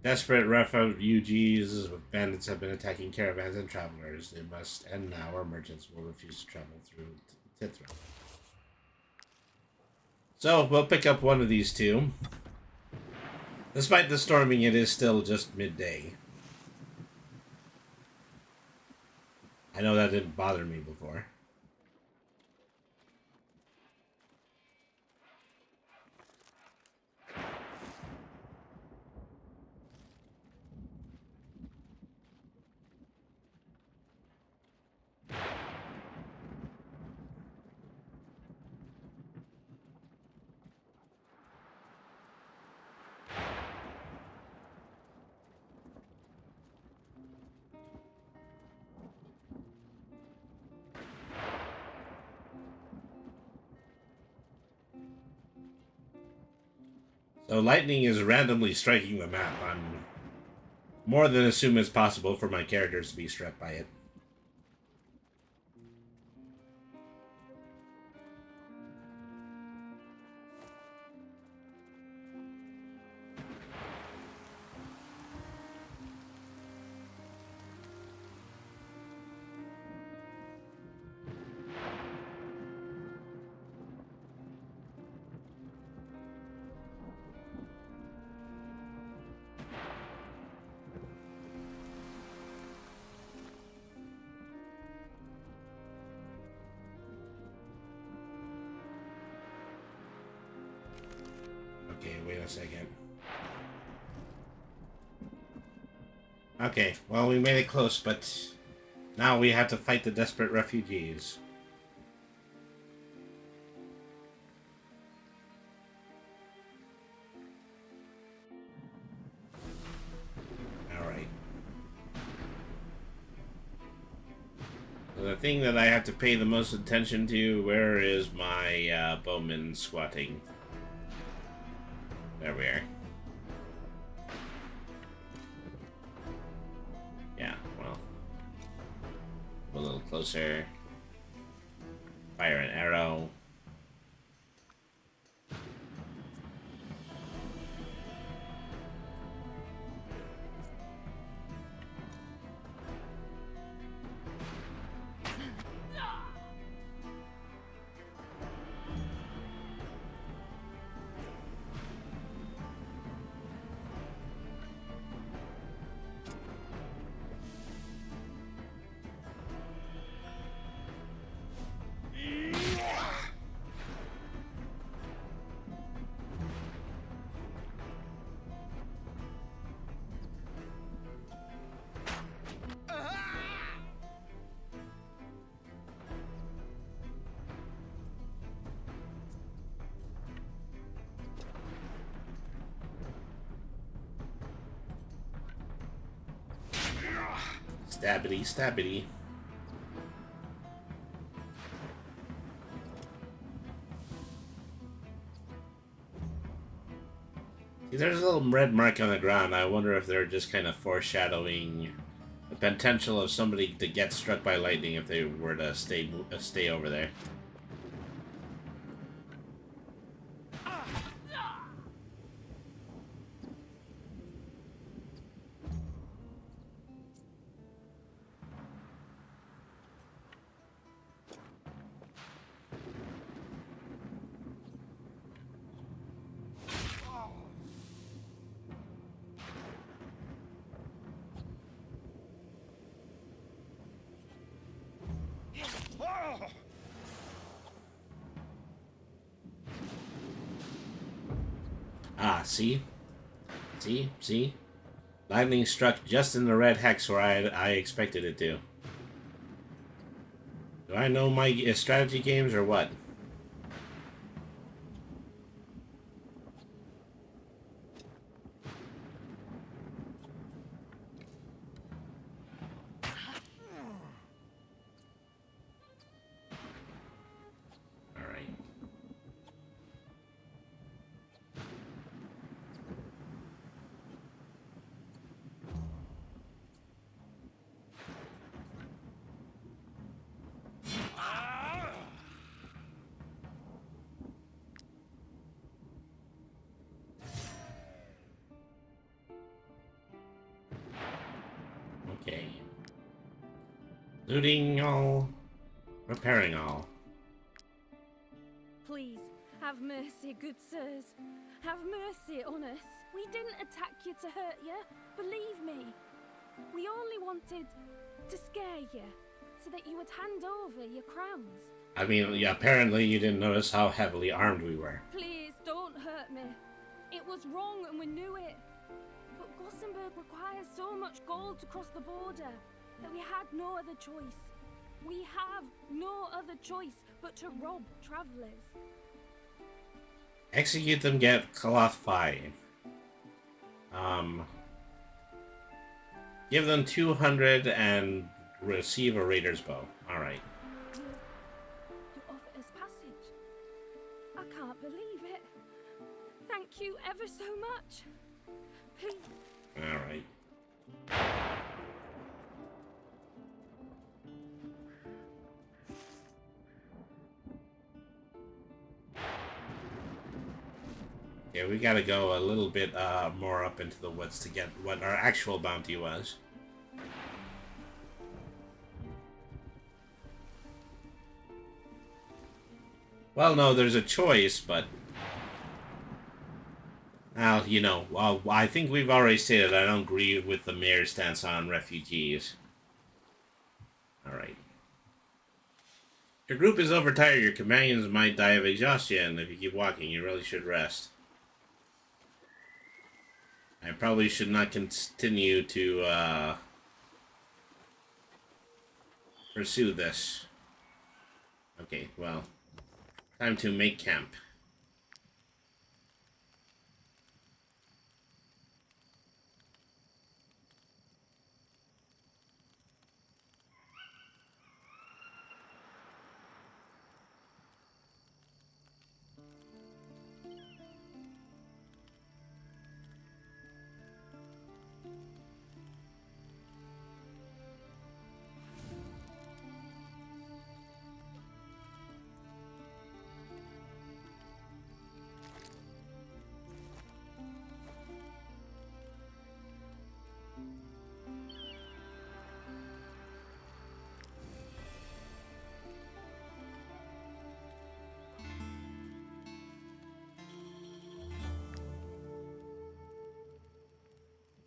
Desperate refugees, bandits have been attacking caravans and travelers. They must end now, or merchants will refuse to travel through Tithra. So, we'll pick up one of these two. Despite the storming, it is still just midday. I know that didn't bother me before. So lightning is randomly striking the map. I'm more than assume it's possible for my characters to be struck by it. Okay, wait a second. Okay, well, we made it close, but now we have to fight the desperate refugees. Alright. So the thing that I have to pay the most attention to, where is my bowman squatting? There we are. Yeah, well. A little closer. Fire an arrow. Stabbity, stabbity. There's a little red mark on the ground. I wonder if they're just kind of foreshadowing the potential of somebody to get struck by lightning if they were to stay over there. Ah, see? See? Lightning struck just in the red hex where I expected it to. Do I know my strategy games or what? Okay. Looting all. Repairing all. Please, have mercy, good sirs. Have mercy on us. We didn't attack you to hurt you. Believe me. We only wanted to scare you, so that you would hand over your crowns. I mean, yeah, apparently you didn't notice how heavily armed we were. Please, don't hurt me. It was wrong and we knew it. But Gothenburg requires so much gold to cross the border that we had no other choice. We have no other choice but to rob travelers. Execute them, get cloth fine. Give them 200 and receive a raider's bow. Alright. You offer us passage. I can't believe it. Thank you ever so much. Please. Alright. Yeah, we gotta go a little bit more up into the woods to get what our actual bounty was. Well, no, there's a choice, but... Well, you know, I think we've already stated I don't agree with the mayor's stance on refugees. Alright. Your group is overtired. Your companions might die of exhaustion. If you keep walking, you really should rest. I probably should not continue to pursue this. Okay, well, time to make camp.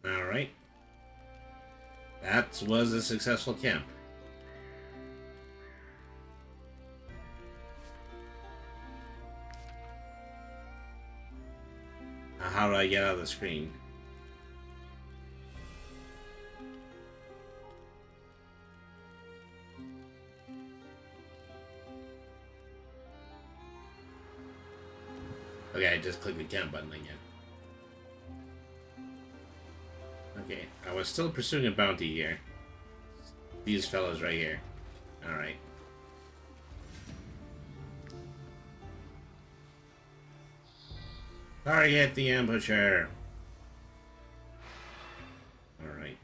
Alright. That was a successful camp. Now how do I get out of the screen? Okay, I just clicked the camp button again. Okay, I was still pursuing a bounty here. These fellows right here. Alright. Target the ambusher. All right.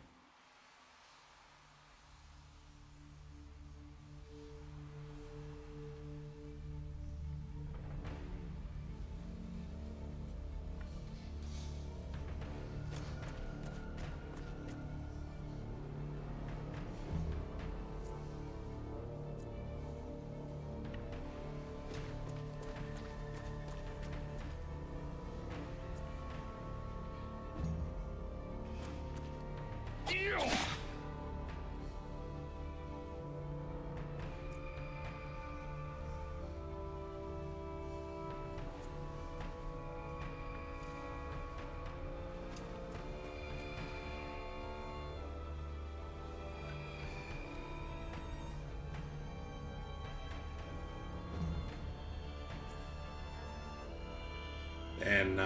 And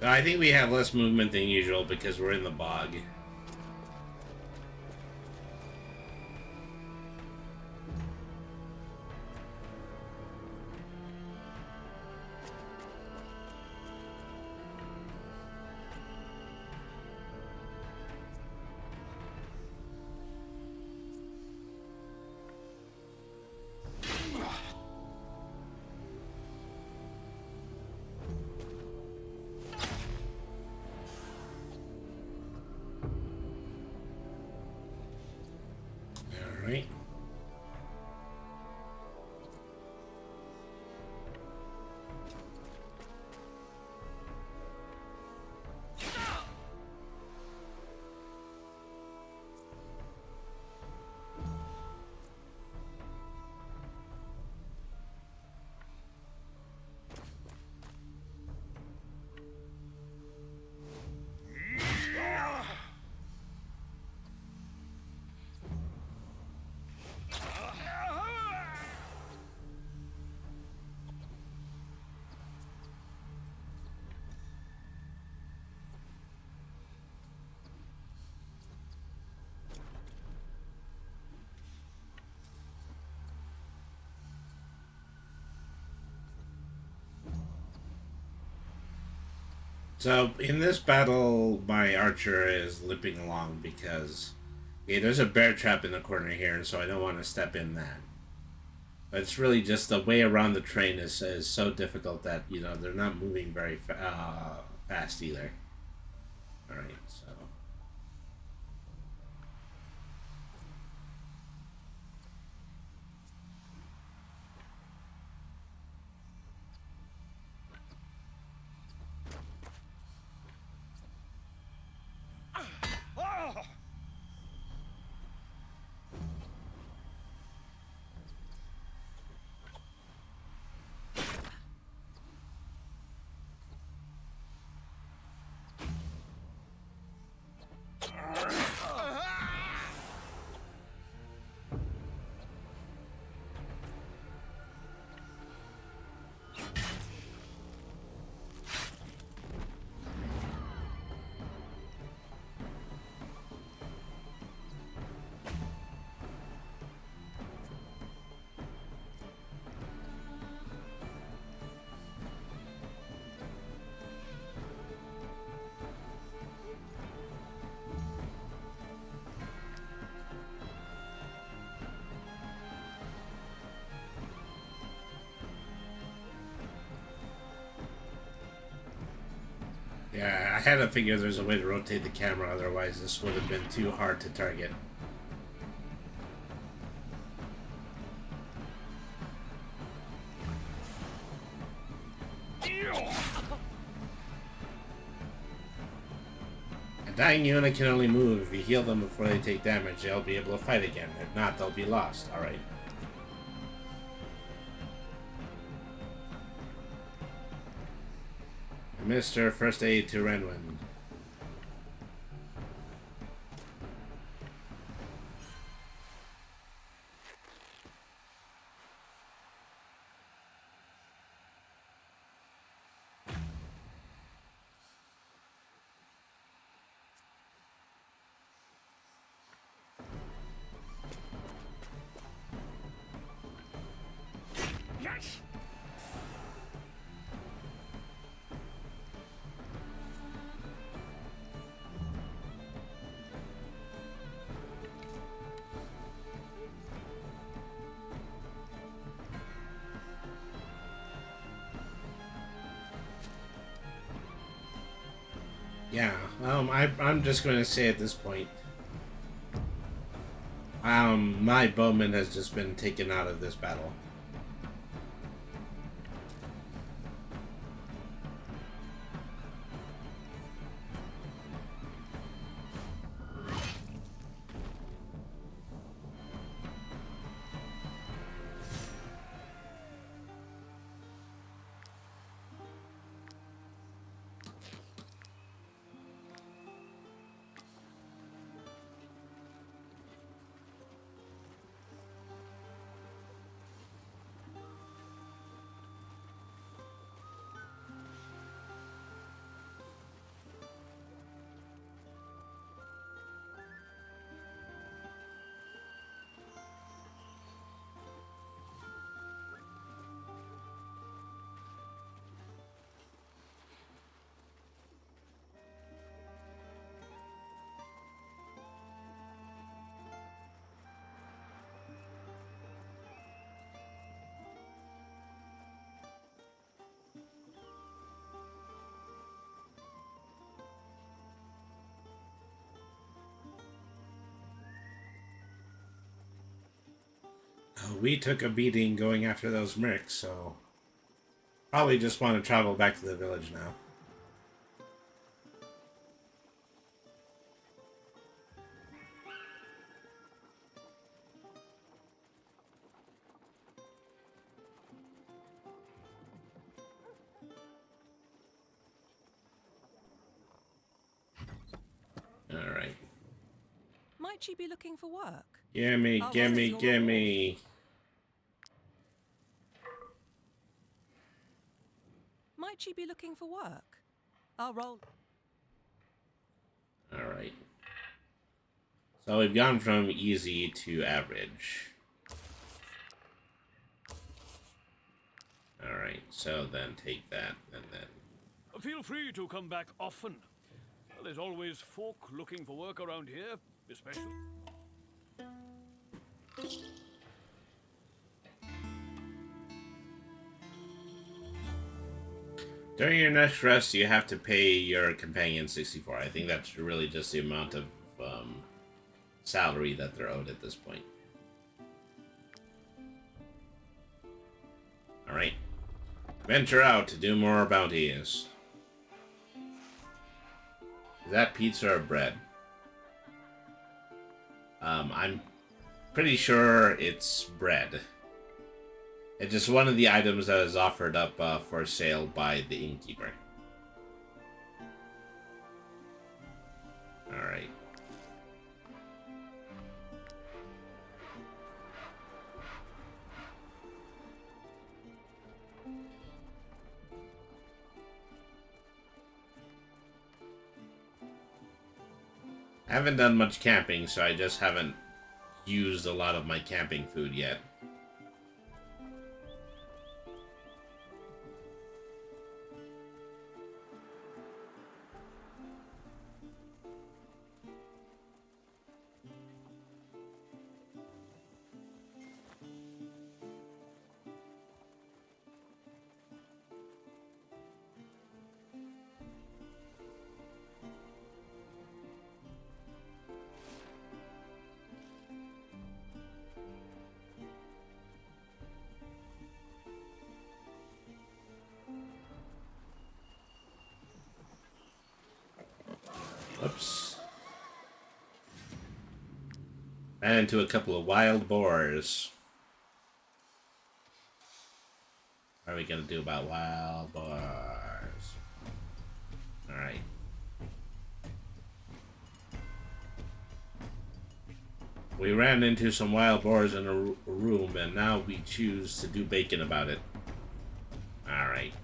so I think we have less movement than usual because we're in the bog. Right. So in this battle, my archer is limping along because there's a bear trap in the corner here, and so I don't want to step in that. But it's really just the way around the train is so difficult that, you know, they're not moving very fast either. All right, so. Yeah, I had to figure there's a way to rotate the camera, otherwise this would have been too hard to target. A dying unit can only move if you heal them before they take damage. They'll be able to fight again. If not, they'll be lost. Alright. Mr. First Aid to Renwind. Yeah, I'm just going to say at this point, my bowman has just been taken out of this battle. We took a beating going after those mercs, so probably just want to travel back to the village now. Alright. Might she be looking for work? Gimme, gimme, gimme. Might she be looking for work? I'll roll. Alright. So we've gone from easy to average. Alright, so then take that, and then... Feel free to come back often. There's always folk looking for work around here, especially... During your next rest, you have to pay your companion 64. I think that's really just the amount of salary that they're owed at this point. Alright. Venture out to do more bounties. Is that pizza or bread? I'm pretty sure it's bread. It's just one of the items that is offered up for sale by the innkeeper. Alright. I haven't done much camping, so I just haven't used a lot of my camping food yet. Oops. Ran into a couple of wild boars. What are we gonna do about wild boars? Alright. We ran into some wild boars in a room, and now we choose to do bacon about it. Alright.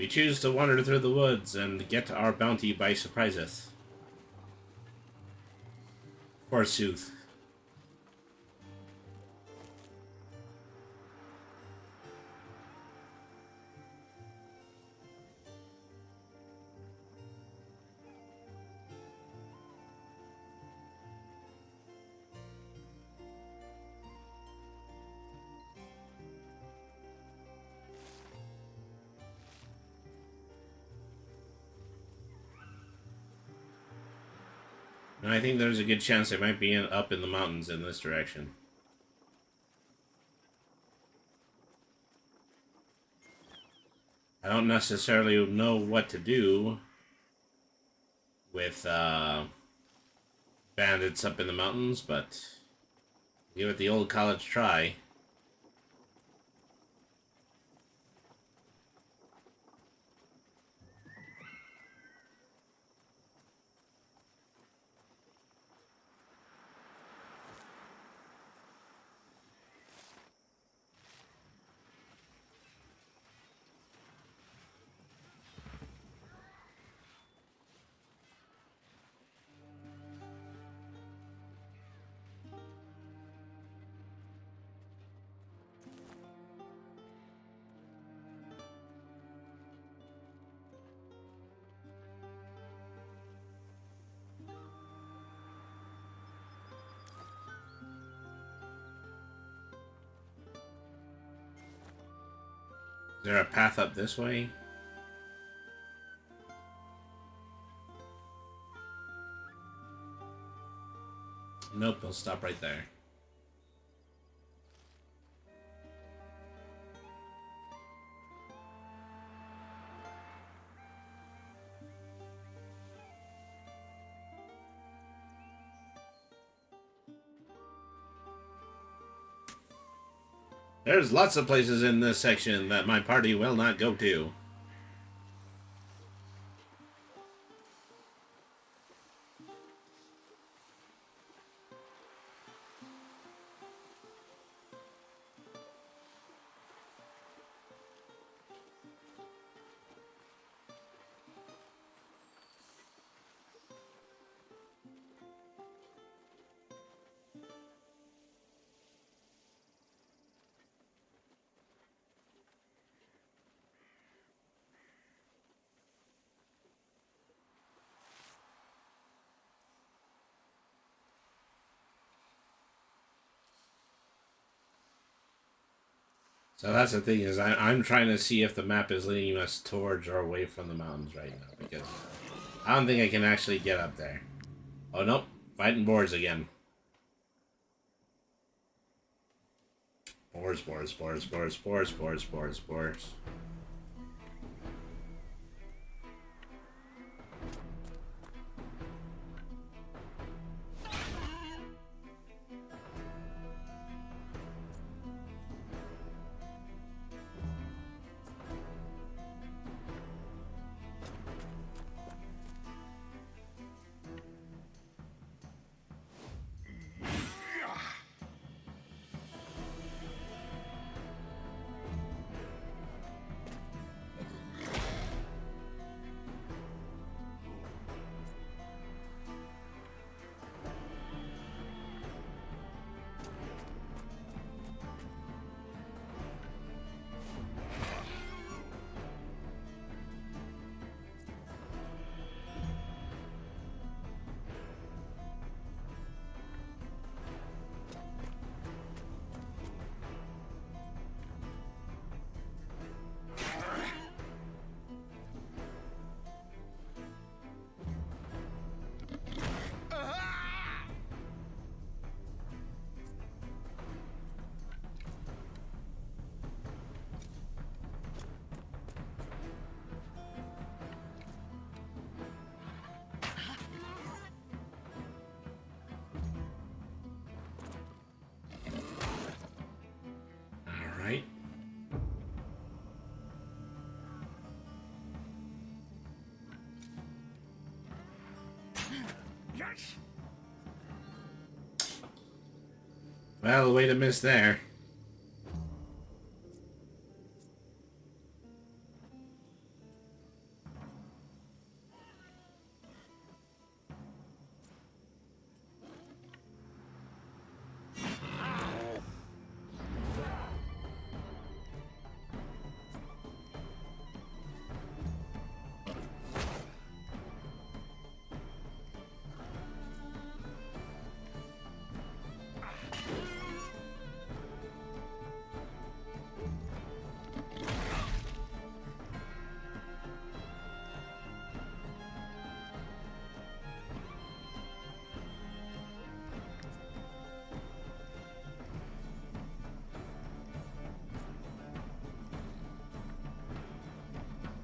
We choose to wander through the woods and get our bounty by surprises. Forsooth. And I think there's a good chance it might be up in the mountains in this direction. I don't necessarily know what to do with bandits up in the mountains, but give it the old college try. Is there a path up this way? Nope, I'll stop right there. There's lots of places in this section that my party will not go to. So that's the thing, is I'm trying to see if the map is leading us towards or away from the mountains right now, because I don't think I can actually get up there. Oh nope, fighting boars again. Boars, boars, boars, boars, boars, boars, boars, boars. Alright. Yes. Well, way to miss there.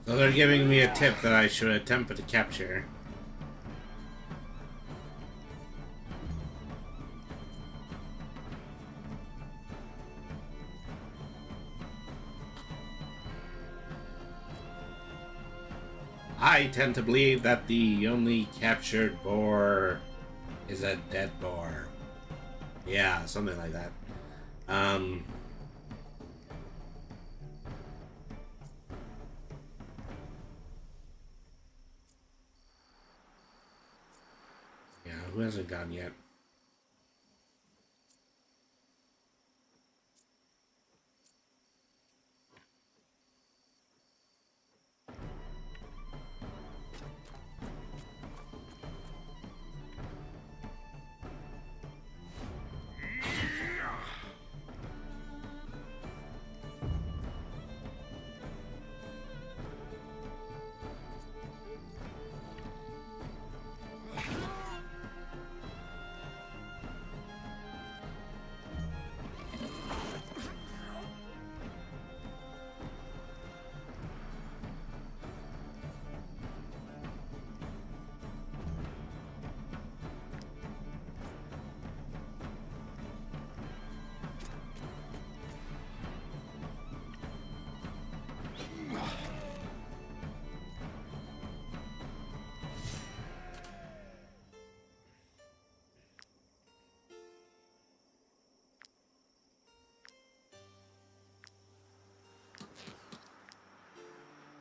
So they're giving me a tip that I should attempt to capture. I tend to believe that the only captured boar is a dead boar. Yeah, something like that. Yeah, who hasn't gone yet?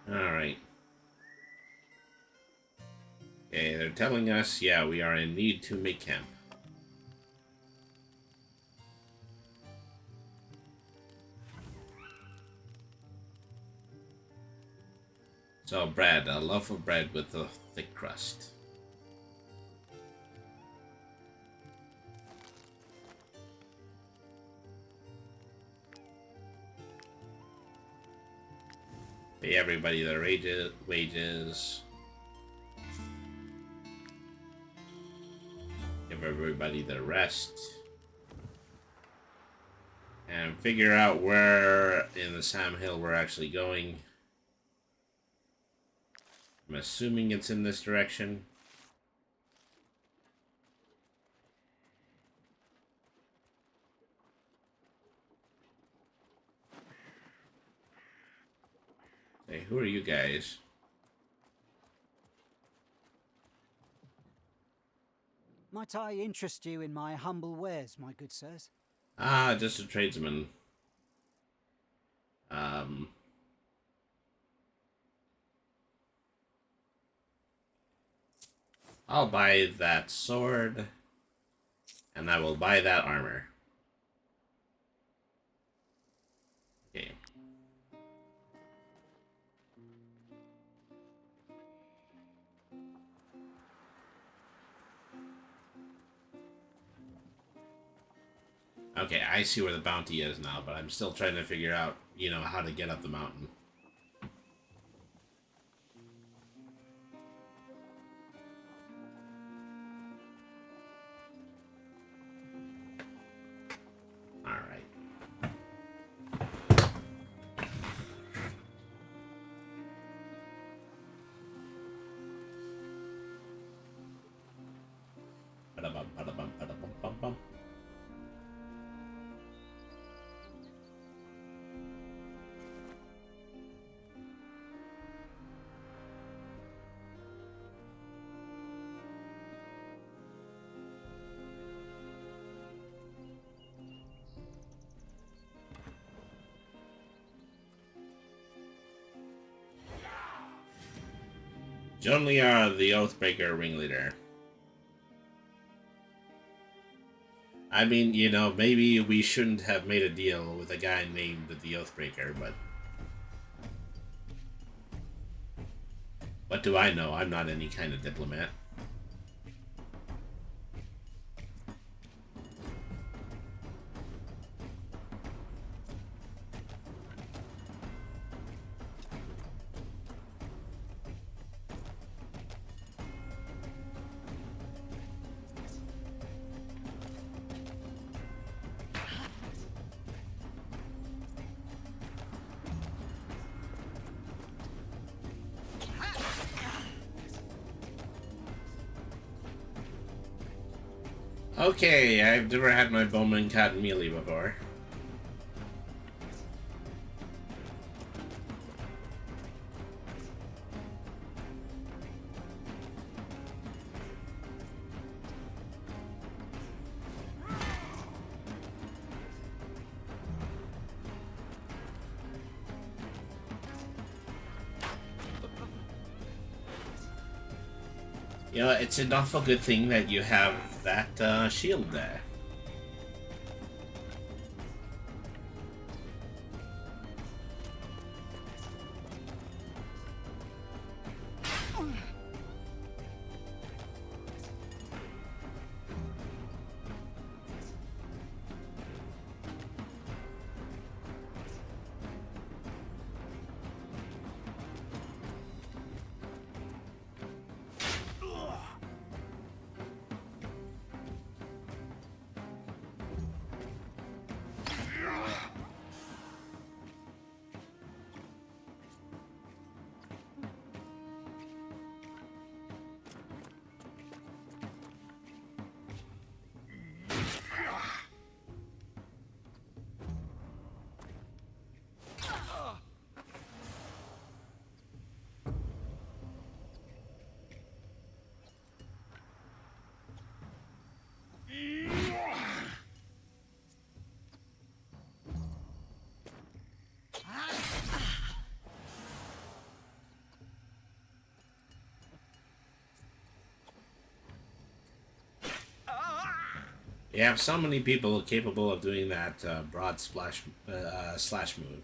Alright. Okay, they're telling us, yeah, we are in need to make camp. So, bread. A loaf of bread with a thick crust. Pay everybody their wages. Give everybody their rest. And figure out where in the Sam Hill we're actually going. I'm assuming it's in this direction. Hey, who are you guys? Might I interest you in my humble wares, my good sirs? Ah, just a tradesman. I'll buy that sword, and I will buy that armor. Okay. Okay, I see where the bounty is now, but I'm still trying to figure out, you know, how to get up the mountain. Alright. Ba-da-bum, ba-da-bum, ba-da-bum, bum-bum. John Liar, the Oathbreaker ringleader. I mean, you know, maybe we shouldn't have made a deal with a guy named the Oathbreaker, but... what do I know? I'm not any kind of diplomat. Okay, I've never had my bowman caught in melee before. You know, it's an awful good thing that you have that shield there. You have so many people capable of doing that broad slash move.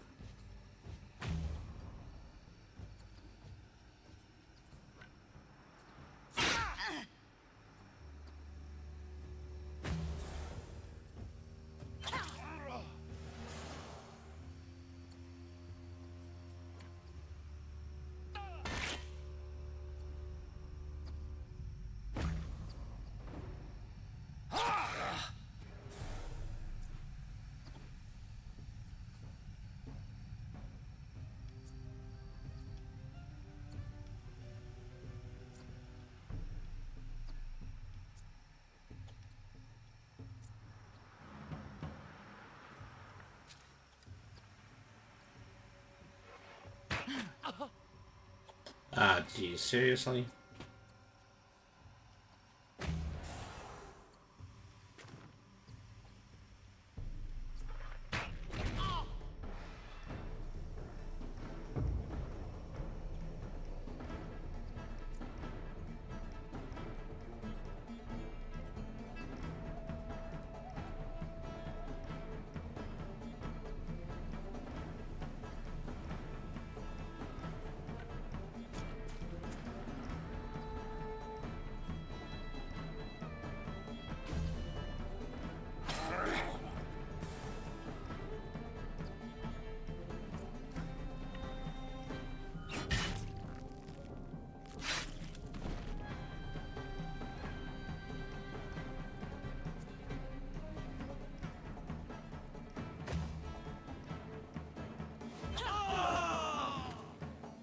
Ah, geez, seriously?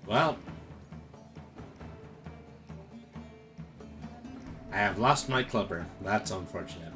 Well, I have lost my clubber. That's unfortunate.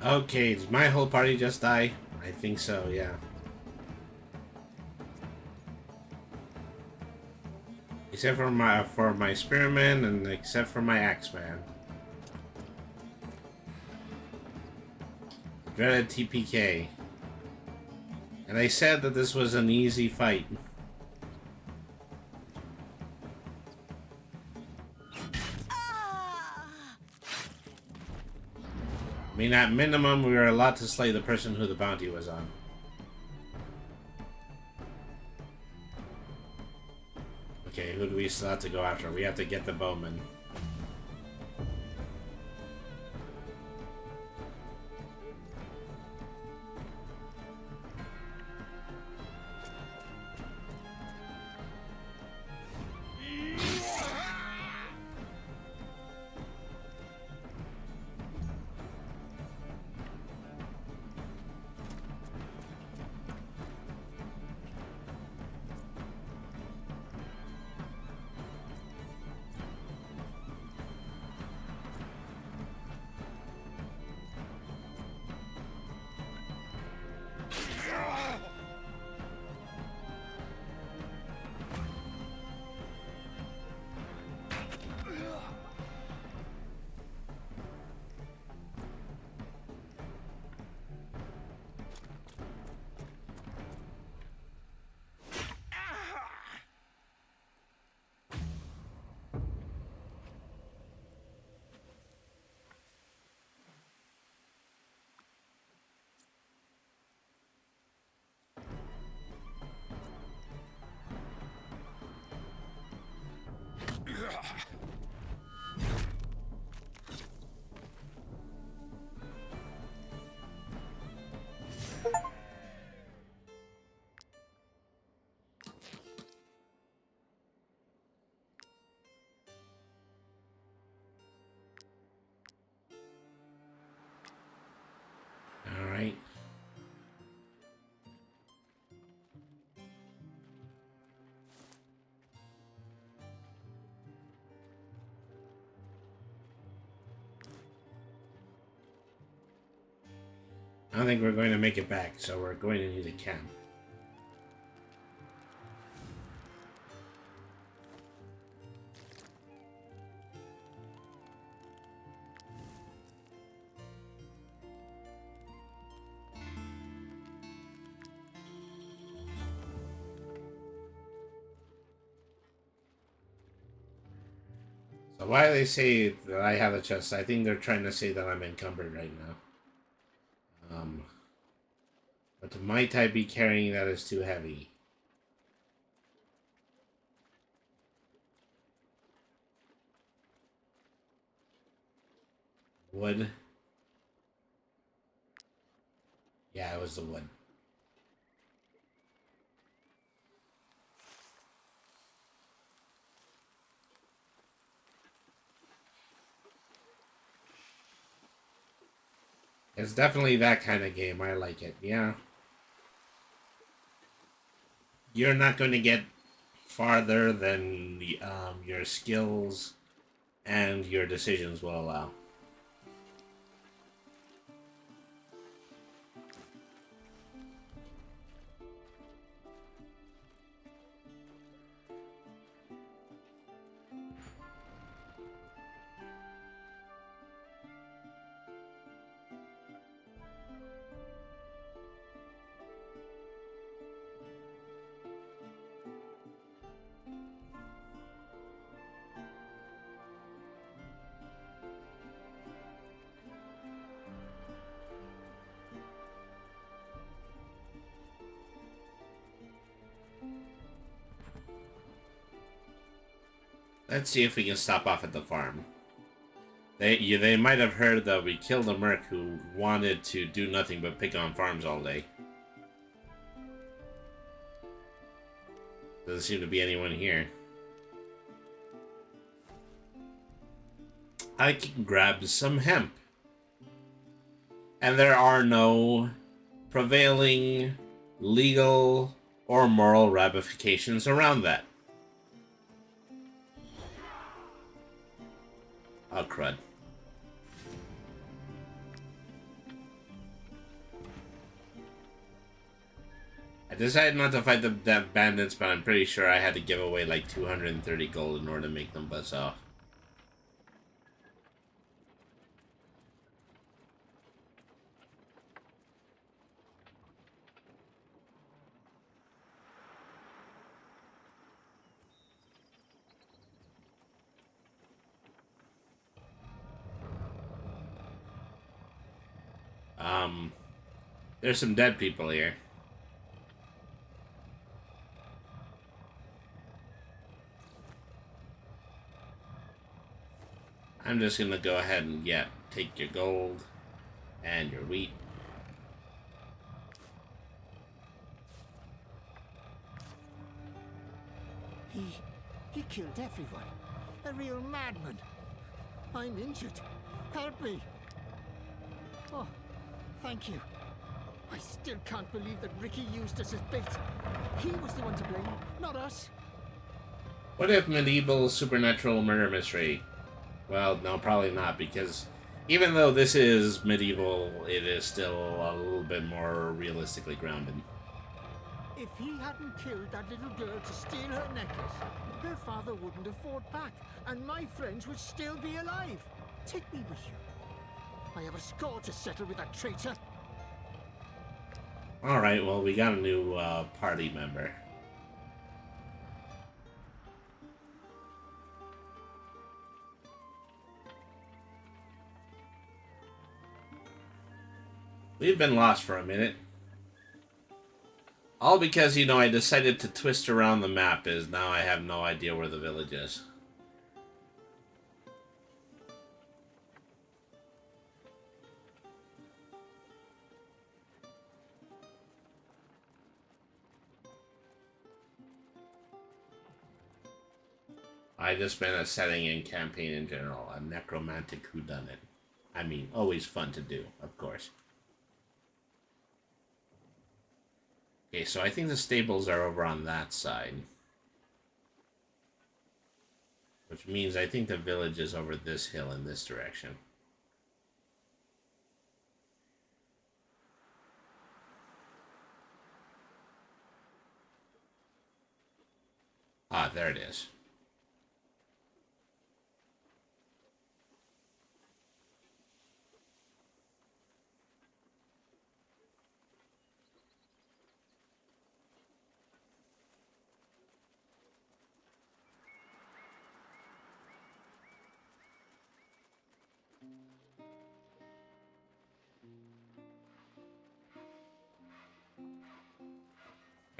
Okay, did my whole party just die? I think so, yeah. Except for my spearman and except for my axeman. Dreaded TPK. And I said that this was an easy fight. I mean, at minimum, we were allowed to slay the person who the bounty was on. Okay, who do we still have to go after? We have to get the bowman. Alright. I don't think we're going to make it back, so we're going to need a camp. So why do they say that I have a chest? I think they're trying to say that I'm encumbered right now. But might I be carrying that as too heavy? Wood? Yeah, it was the wood. It's definitely that kind of game. I like it. Yeah. You're not going to get farther than the, your skills and your decisions will allow. Let's see if we can stop off at the farm. They might have heard that we killed a merc who wanted to do nothing but pick on farms all day. Doesn't seem to be anyone here. I can grab some hemp. And there are no prevailing legal or moral ramifications around that. Oh, crud. decided not to fight the bandits, but I'm pretty sure I had to give away like 230 gold in order to make them buzz off. There's some dead people here. I'm just gonna go ahead and take your gold and your wheat. He killed everyone. A real madman. I'm injured. Help me. Oh, thank you. I still can't believe that Ricky used us as bait. He was the one to blame, not us. What if medieval supernatural murder mystery? Well, no, probably not, because even though this is medieval, it is still a little bit more realistically grounded. If he hadn't killed that little girl to steal her necklace, her father wouldn't have fought back, and my friends would still be alive. Take me with you. I have a score to settle with that traitor. Alright, well, we got a new party member. We've been lost for a minute. All because, you know, I decided to twist around the map, as now I have no idea where the village is. I just been a setting and campaign in general, a necromantic whodunit. I mean, always fun to do, of course. Okay, so I think the stables are over on that side. Which means I think the village is over this hill in this direction. Ah, there it is.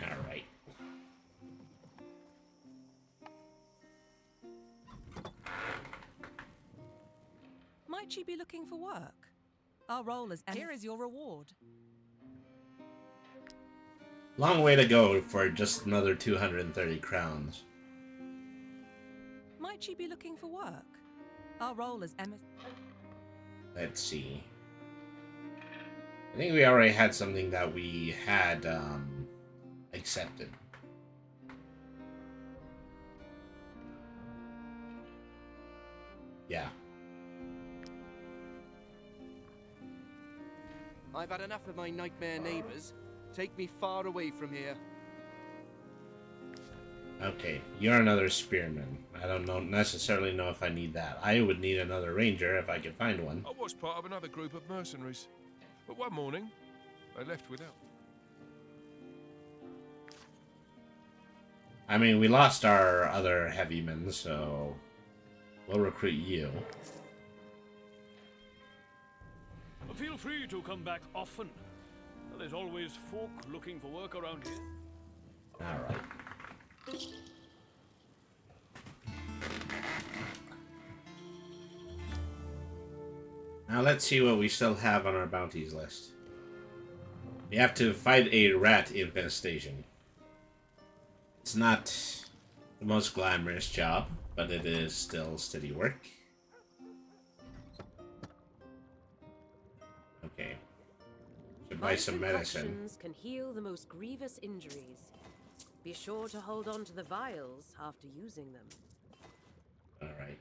Alright. Might you be looking for work? Our role is... Here is your reward. Long way to go for just another 230 crowns. Might you be looking for work? Our role is Let's see. I think we already had something that we had accepted. Yeah. I've had enough of my nightmare neighbors. Take me far away from here. Okay, you're another spearman. I don't necessarily know if I need that. I would need another ranger if I could find one. I was part of another group of mercenaries, but one morning, they left without. I mean, we lost our other heavymen, so we'll recruit you. Feel free to come back often. There's always folk looking for work around here. Alright. Now let's see what we still have on our bounties list. We have to fight a rat infestation. It's not the most glamorous job, but it is still steady work. Okay. Should buy some medicine. Concoctions can heal the most grievous injuries. Be sure to hold on to the vials after using them. Alright.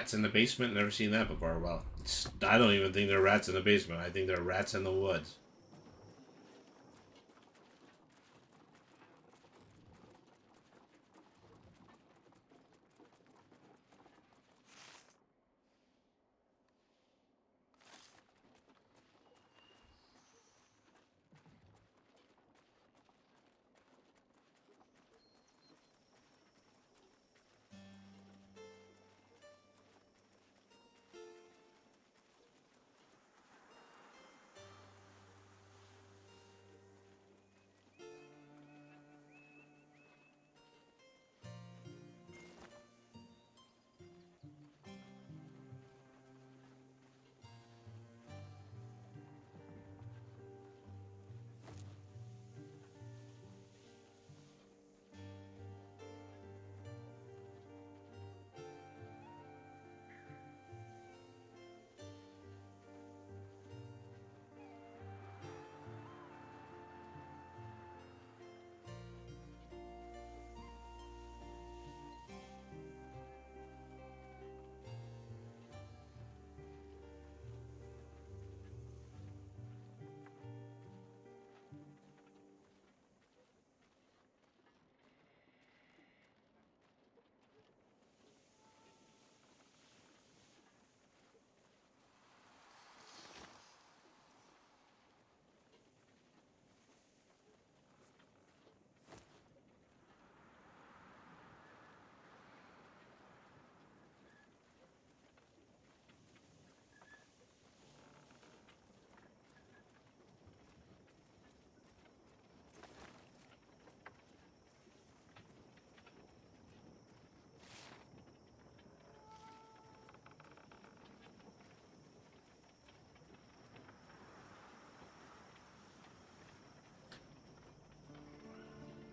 rats in the basement? Never seen that before. Well, I don't even think there are rats in the basement. I think there are rats in the woods.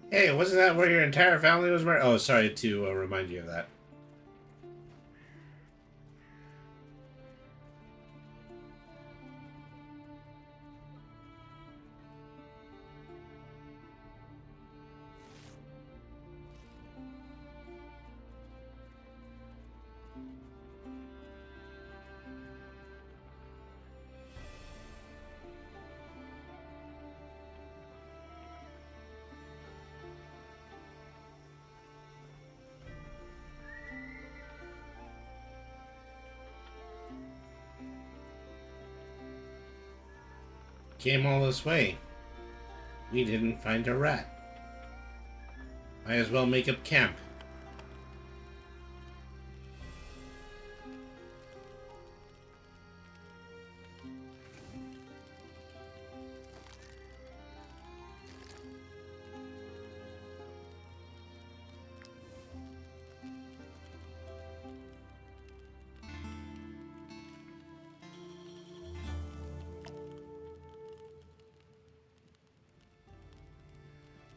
Hey, wasn't that where your entire family was murdered? Oh, sorry to remind you of that. Came all this way. We didn't find a rat. Might as well make up camp.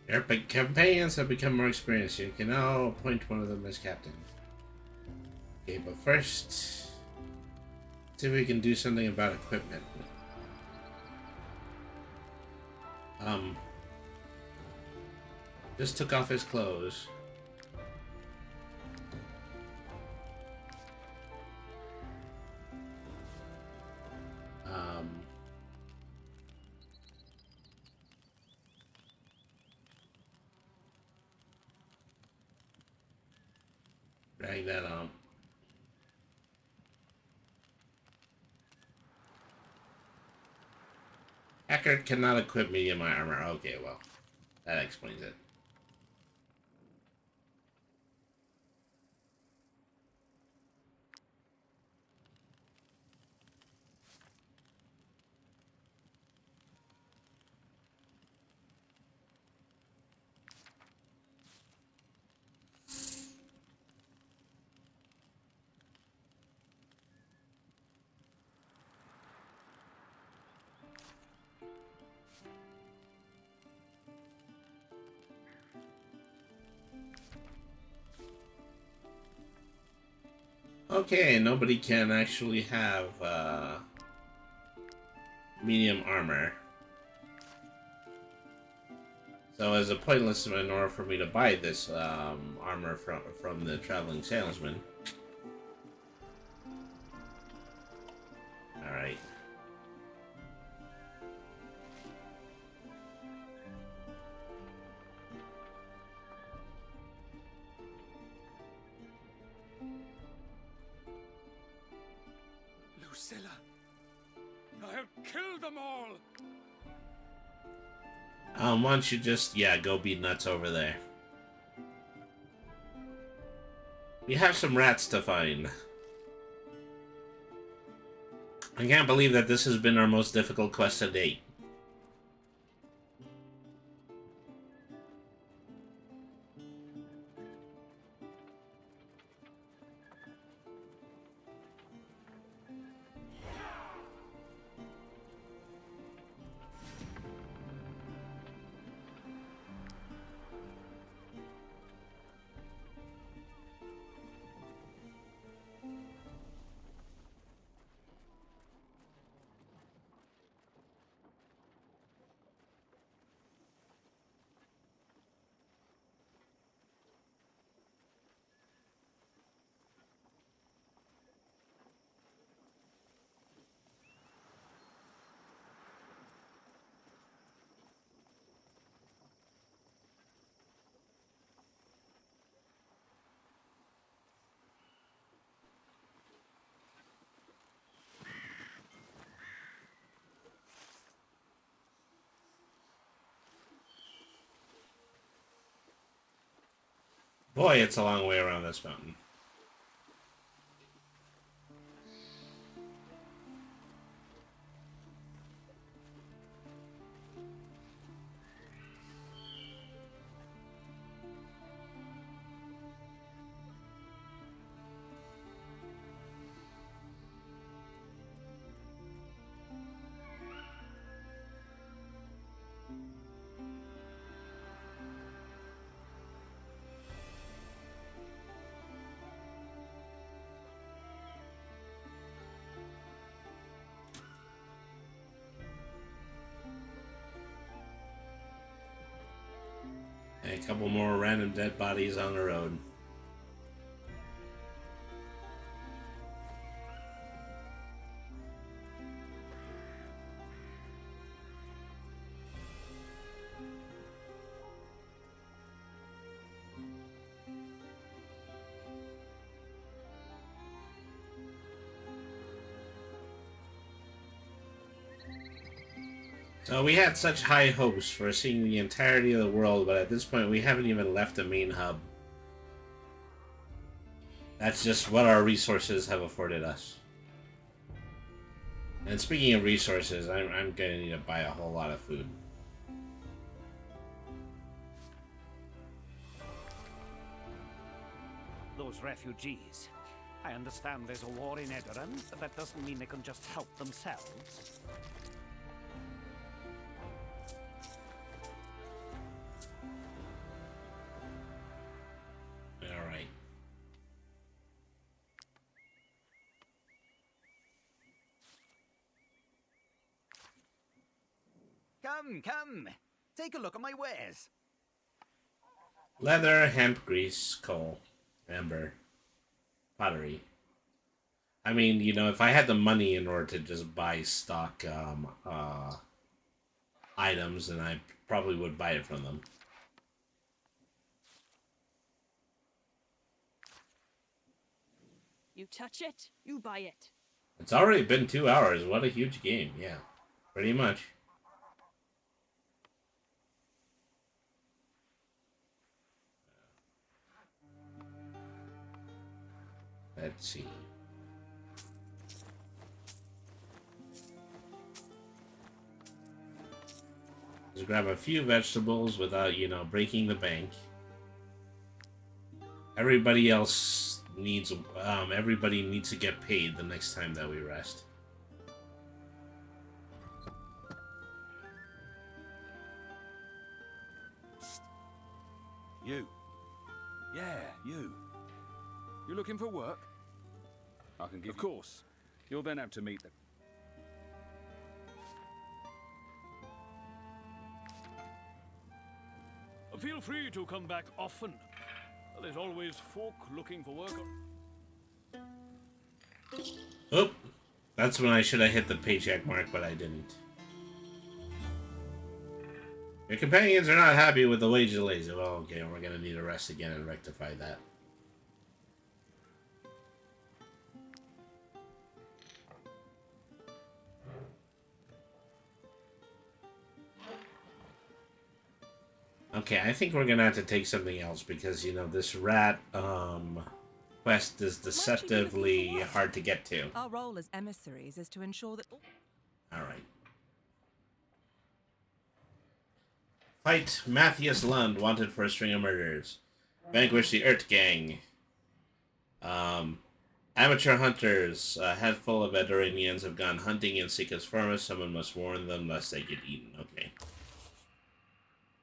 Your companions have become more experienced. You can now appoint one of them as captain. Okay, but first, see if we can do something about equipment. Just took off his clothes. Drag that on. Hacker cannot equip me in my armor. Okay, well, that explains it. Okay, nobody can actually have medium armor. So as a pointless in order for me to buy this armor from the traveling salesman, Drusilla! I have killed them all! Why don't you just, yeah, go be nuts over there. We have some rats to find. I can't believe that this has been our most difficult quest to date. Boy, it's a long way around this mountain. A couple more random dead bodies on the road. So we had such high hopes for seeing the entirety of the world, but at this point we haven't even left the main hub. That's just what our resources have afforded us. And speaking of resources, I'm gonna need to buy a whole lot of food. Those refugees. I understand there's a war in Edoran, but that doesn't mean they can just help themselves. Alright. Come. Take a look at my wares. Leather, hemp, grease, coal, amber, pottery. I mean, you know, if I had the money in order to just buy stock items, then I probably would buy it from them. You touch it, you buy it. It's already been 2 hours. What a huge game. Yeah, pretty much. Let's see. Just grab a few vegetables without, you know, breaking the bank. Everybody else needs, everybody needs to get paid the next time that we rest. You. Yeah, you. You looking for work? I can give. Of course. You'll then have to meet them. Feel free to come back often. There's always folk looking for work. Oh, that's when I should have hit the paycheck mark, but I didn't. Your companions are not happy with the wage delays. Well, okay, we're gonna need to rest again and rectify that. Okay, I think we're gonna have to take something else because, you know, this rat, quest is deceptively hard to get to. Our role as emissaries is to ensure that all... Alright. Fight Matthias Lund, wanted for a string of murders. Vanquish the Ert Gang. Amateur hunters, a head full of Edoranians have gone hunting in Sika's forest. Someone must warn them lest they get eaten. Okay.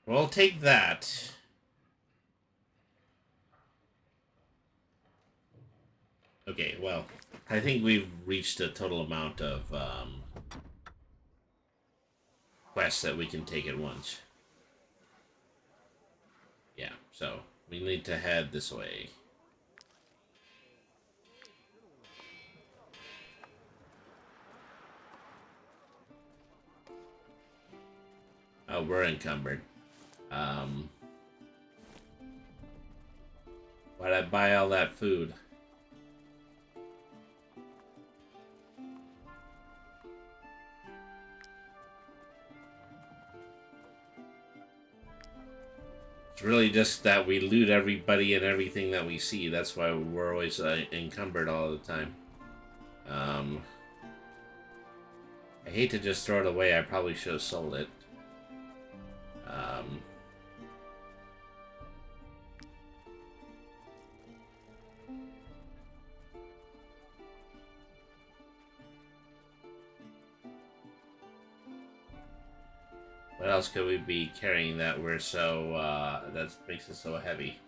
We'll take that. Okay, well, I think we've reached a total amount of quests that we can take at once. Yeah, so we need to head this way. Oh, we're encumbered. Why'd I buy all that food? It's really just that we loot everybody and everything that we see. That's why we're always encumbered all the time. I hate to just throw it away. I probably should have sold it. What else could we be carrying that we're so, that makes us so heavy?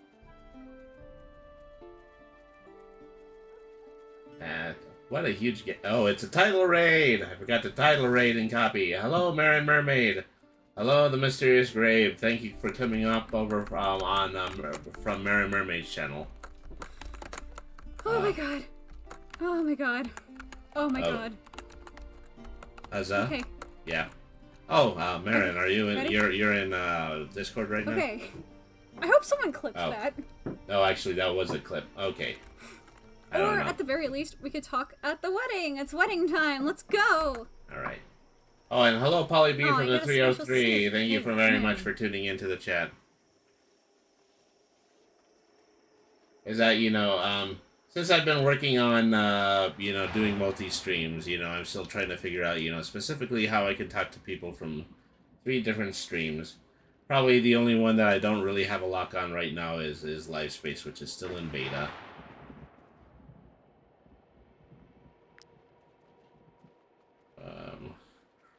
What a huge oh, it's a title raid! I forgot the title raid and copy. Hello, Marin Mermaid. Hello, the mysterious grave. Thank you for coming up over from Marin Mermaid's channel. Oh my god. Oh my god. Oh my god. How's that? Okay. Yeah. Oh, Marin, are you in? Ready? You're in Discord right now? Okay. I hope someone clips Oh. that. Oh, actually, that was a clip. Okay. I don't Or know. at the very least, we could talk at the wedding. It's wedding time. Let's go. All right. Oh, and hello, Polly B Oh, from I the got a special 303. stick. Thank you for Hey, very man. much for tuning into the chat. Is that, you know, since I've been working on, you know, doing multi-streams, you know, I'm still trying to figure out, you know, specifically how I can talk to people from 3 different streams. Probably the only one that I don't really have a lock on right now is LiveSpace, which is still in beta.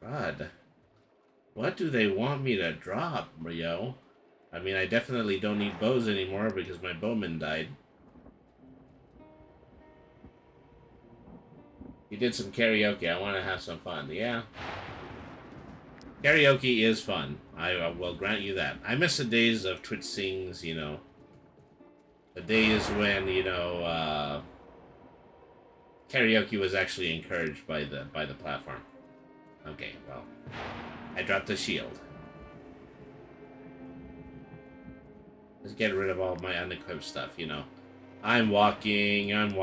Crud. What do they want me to drop, yo? I mean, I definitely don't need bows anymore because my bowman died. You did some karaoke. I want to have some fun. Yeah. Karaoke is fun. I will grant you that. I miss the days of Twitch Sings, you know. The days when, you know, karaoke was actually encouraged by the platform. Okay, well, I dropped the shield. Let's get rid of all my unequipped stuff, you know. I'm walking, and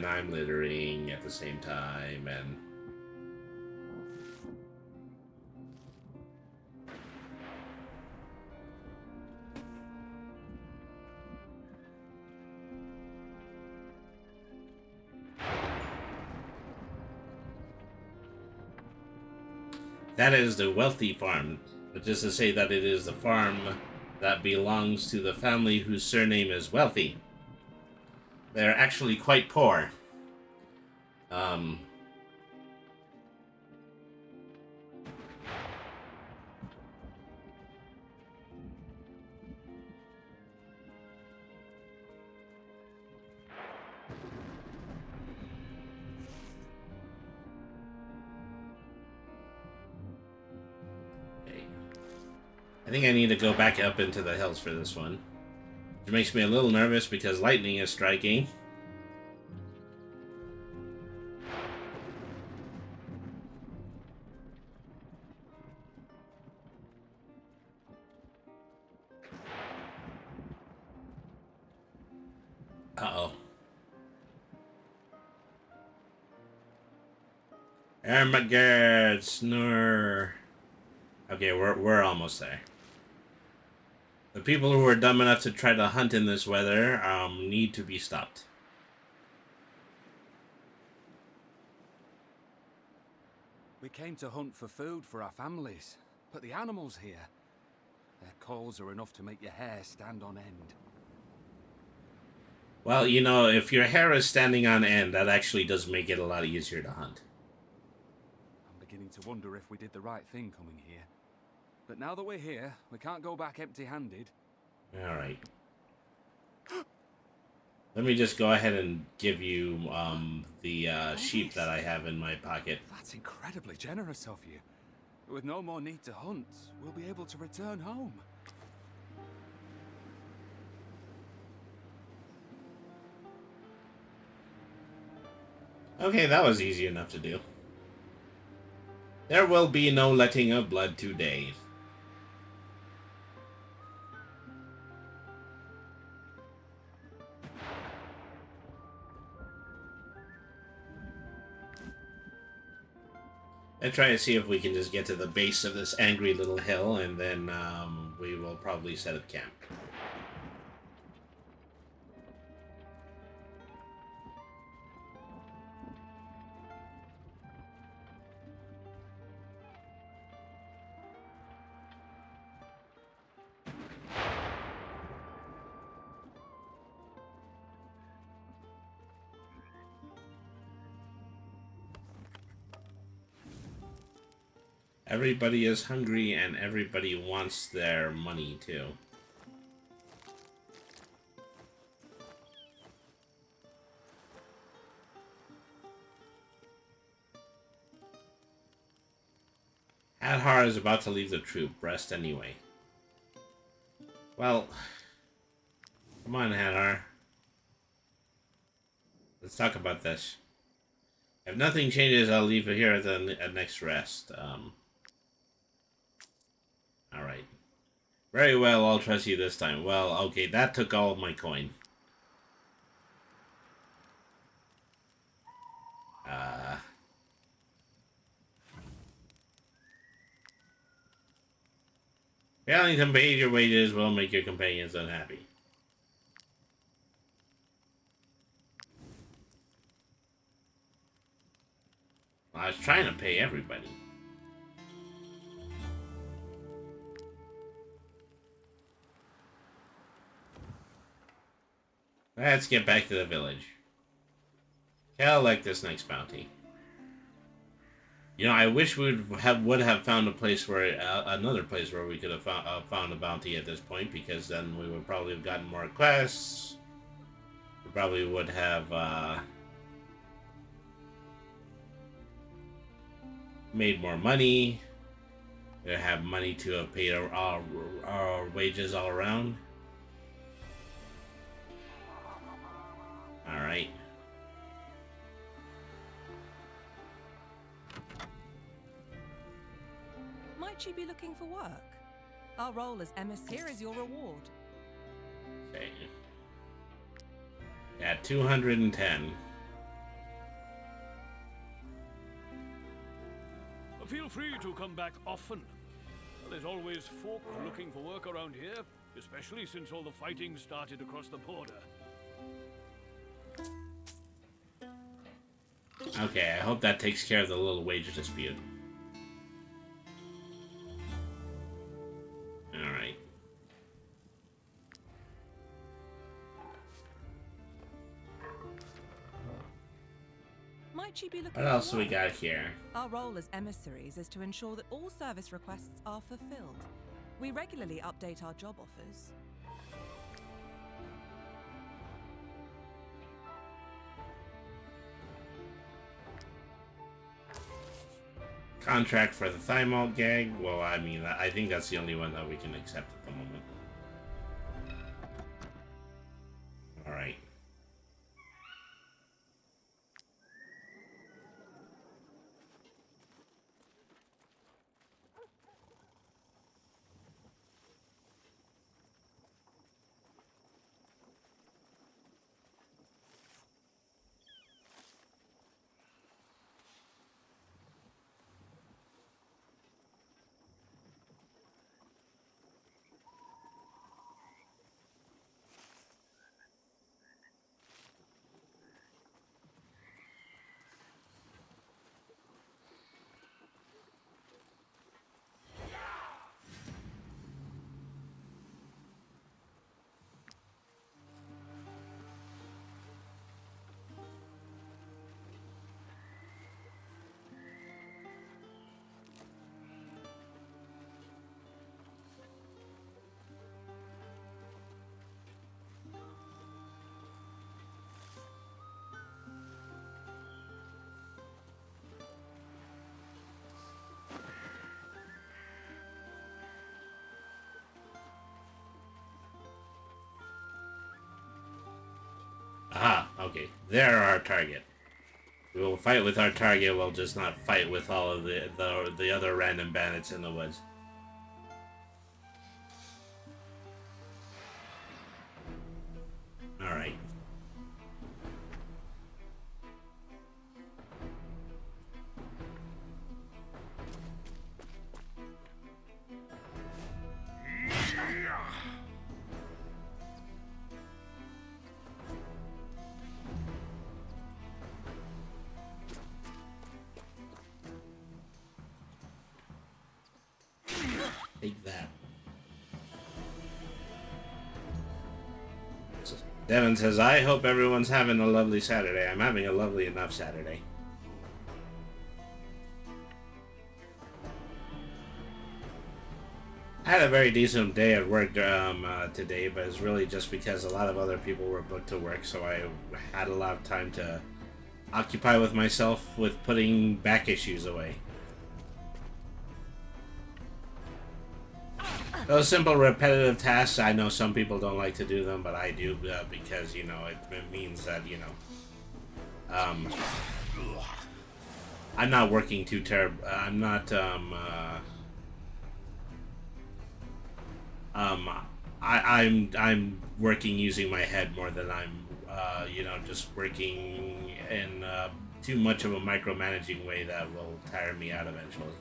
I'm littering at the same time, and... That is the wealthy farm, which is to say that it is the farm that belongs to the family whose surname is Wealthy. They're actually quite poor. I think I need to go back up into the hills for this one. Which makes me a little nervous because lightning is striking. Uh-oh. Armageddon, snore. Okay, we're almost there. The people who are dumb enough to try to hunt in this weather need to be stopped. We came to hunt for food for our families, but the animals here, their calls are enough to make your hair stand on end. Well, you know, if your hair is standing on end, that actually does make it a lot easier to hunt. I'm beginning to wonder if we did the right thing coming here. But now that we're here, we can't go back empty-handed. Alright. Let me just go ahead and give you the sheep that I have in my pocket. That's incredibly generous of you. With no more need to hunt, we'll be able to return home. Okay, that was easy enough to do. There will be no letting of blood today. And try to see if we can just get to the base of this angry little hill, and then we will probably set up camp. Everybody is hungry and everybody wants their money too. Adhar is about to leave the troop. Rest anyway. Well, come on, Adhar. Let's talk about this. If nothing changes, I'll leave it here at the next rest. Alright. Very well, I'll trust you this time. Well, okay, that took all of my coin. Failing to pay your wages will make your companions unhappy. I was trying to pay everybody. Let's get back to the village. Collect this next bounty. You know, I wish we would have found a place where another place where we could have found a bounty at this point, because then we would probably have gotten more quests. We probably would have made more money. We'd have money to have paid our wages all around. All right. Might you be looking for work? Our role as emissary. Here is your reward. Okay. At 210. Feel free to come back often. There's always folk looking for work around here, especially since all the fighting started across the border. Okay, I hope that takes care of the little wage dispute. Alright. Might you be looking What else for do we work? got here? Our role as emissaries is to ensure that all service requests are fulfilled. We regularly update our job offers. Contract for the thigh malt gag. Well, I mean, I think that's the only one that we can accept at the moment. Alright. Aha, okay. They're our target. We will fight with our target, we'll just not fight with all of the other random bandits in the woods. Alright. Take that. Devin says, I hope everyone's having a lovely Saturday. I'm having a lovely enough Saturday. I had a very decent day at work today, but it's really just because a lot of other people were booked to work, so I had a lot of time to occupy with myself with putting back issues away. Those simple repetitive tasks, I know some people don't like to do them, but I do because, you know, it means that, you know, I'm not working too terrible. I'm not, I'm working using my head more than I'm, you know, just working in too much of a micromanaging way that will tire me out eventually.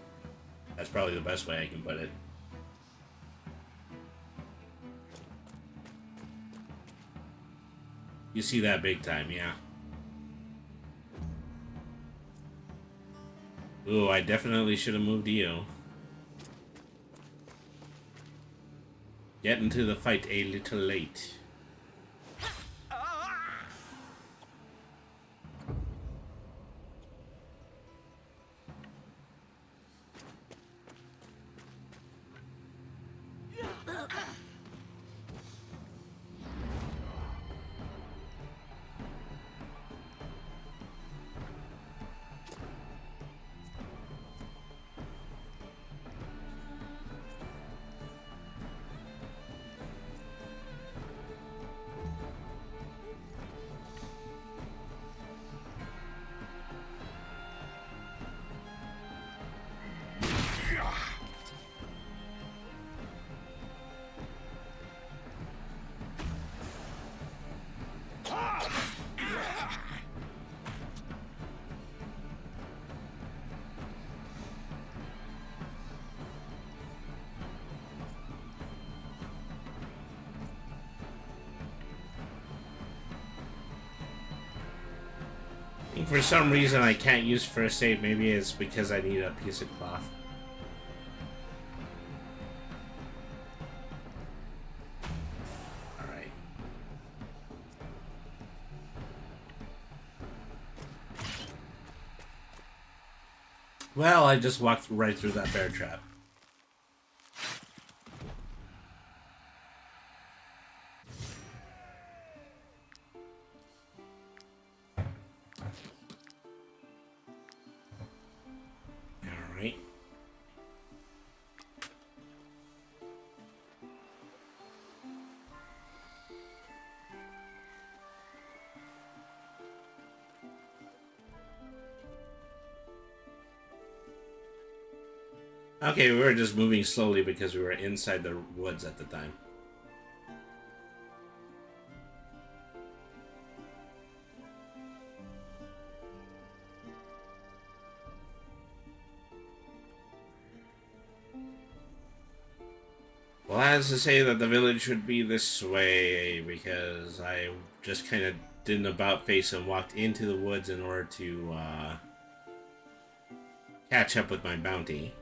That's probably the best way I can put it. You see that big time, yeah. Ooh, I definitely should have moved you. Get into the fight a little late. For some reason I can't use first aid. Maybe it's because I need a piece of cloth. Alright. Well, I just walked right through that bear trap. Okay, we were just moving slowly because we were inside the woods at the time. Well, I has to say that the village should be this way because I just kind of did an about face and walked into the woods in order to catch up with my bounty.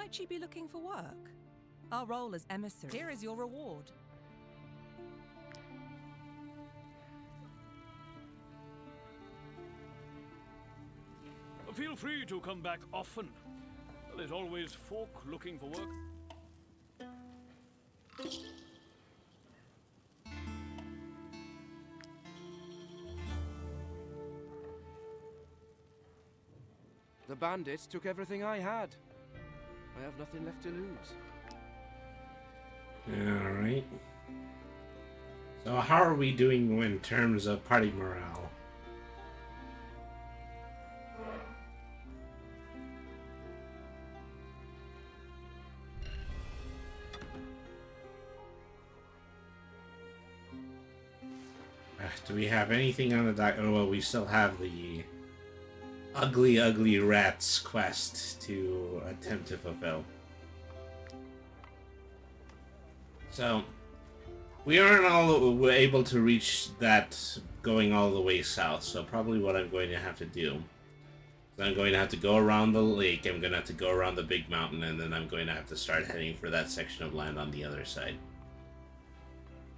Might you be looking for work? Our role as emissary. Here is your reward. Feel free to come back often. There's always folk looking for work. The bandits took everything I had. I have nothing left to lose. Alright. So how are we doing in terms of party morale? Do we have anything on the dock? Oh, well, we still have the ugly, ugly rats quest to attempt to fulfill. So, we aren't all able to reach that going all the way south, so probably what I'm going to have to do is I'm going to have to go around the lake, I'm going to have to go around the big mountain, and then I'm going to have to start heading for that section of land on the other side.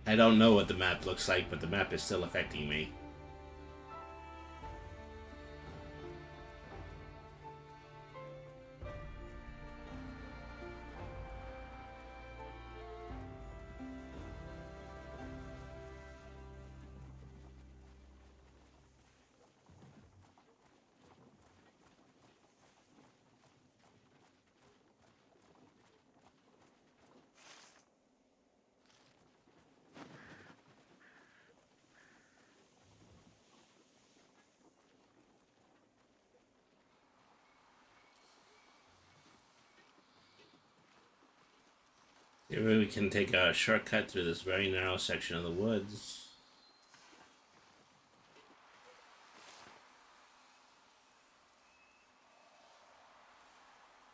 I don't know what the map looks like, but the map is still affecting me. Maybe we can take a shortcut through this very narrow section of the woods.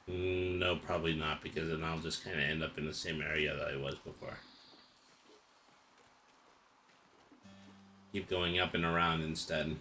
No, probably not, because then I'll just kind of end up in the same area that I was before. Keep going up and around instead.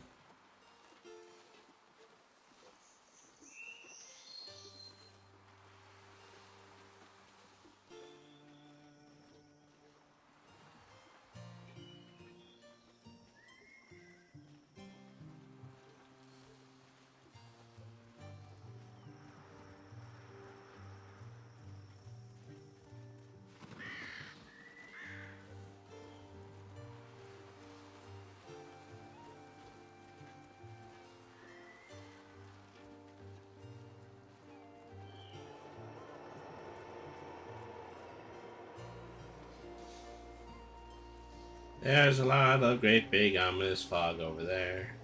There's a lot of great big ominous fog over there.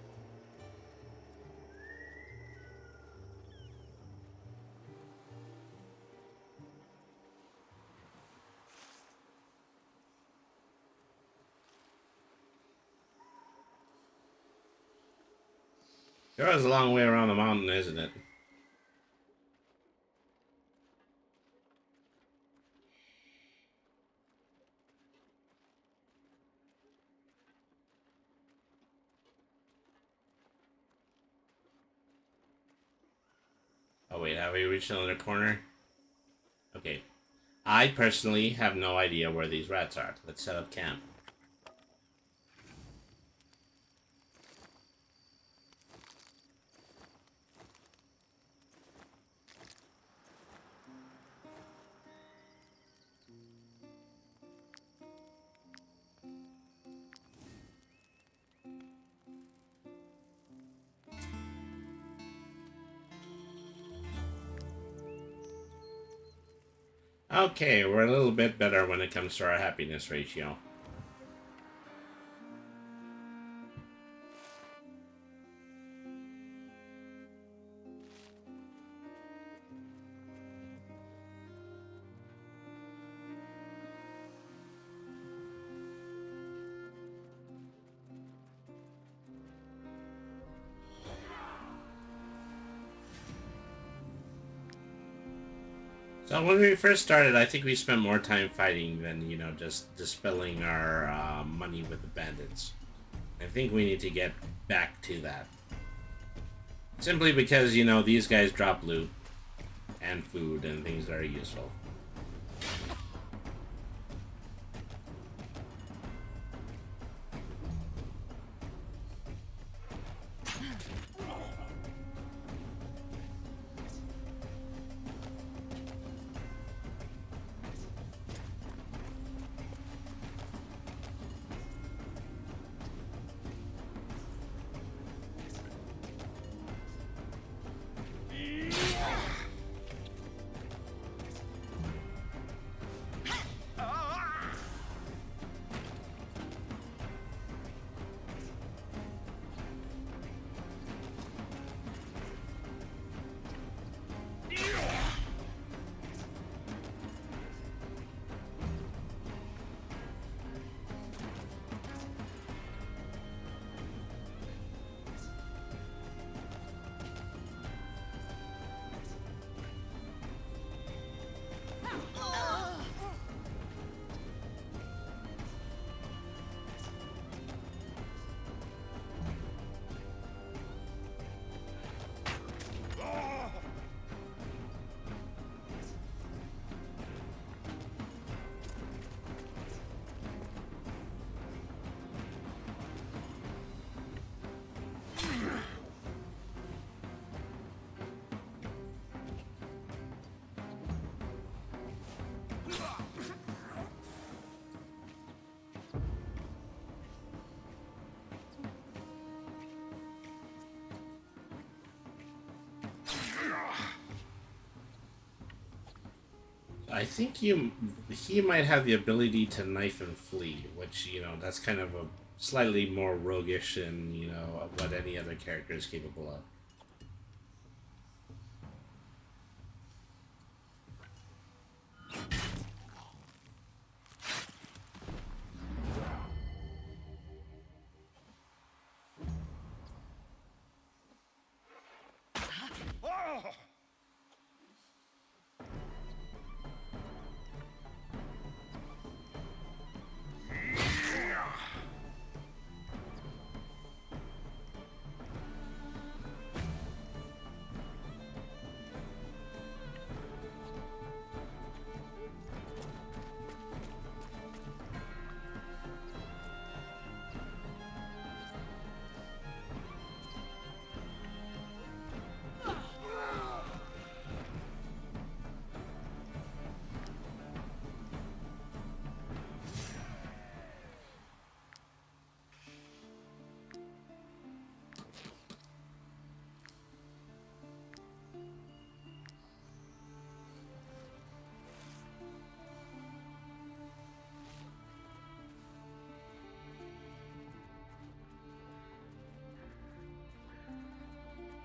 Sure is a long way around the mountain, isn't it? Oh wait, have we reached another corner? Okay. I personally have no idea where these rats are. Let's set up camp. Okay, we're a little bit better when it comes to our happiness ratio. So when we first started, I think we spent more time fighting than, you know, just dispelling our money with the bandits. I think we need to get back to that. Simply because, you know, these guys drop loot. and food and things that are useful. I think he might have the ability to knife and flee, which, you know, that's kind of a slightly more roguish than, you know, what any other character is capable of.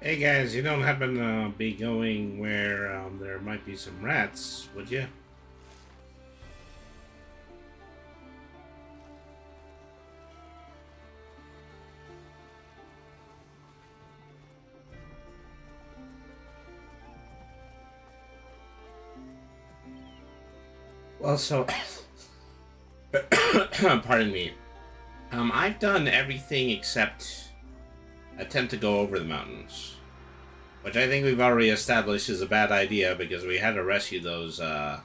Hey guys, you don't happen to be going where there might be some rats, would you? Well, so... pardon me. I've done everything except attempt to go over the mountains, which I think we've already established is a bad idea because we had to rescue those other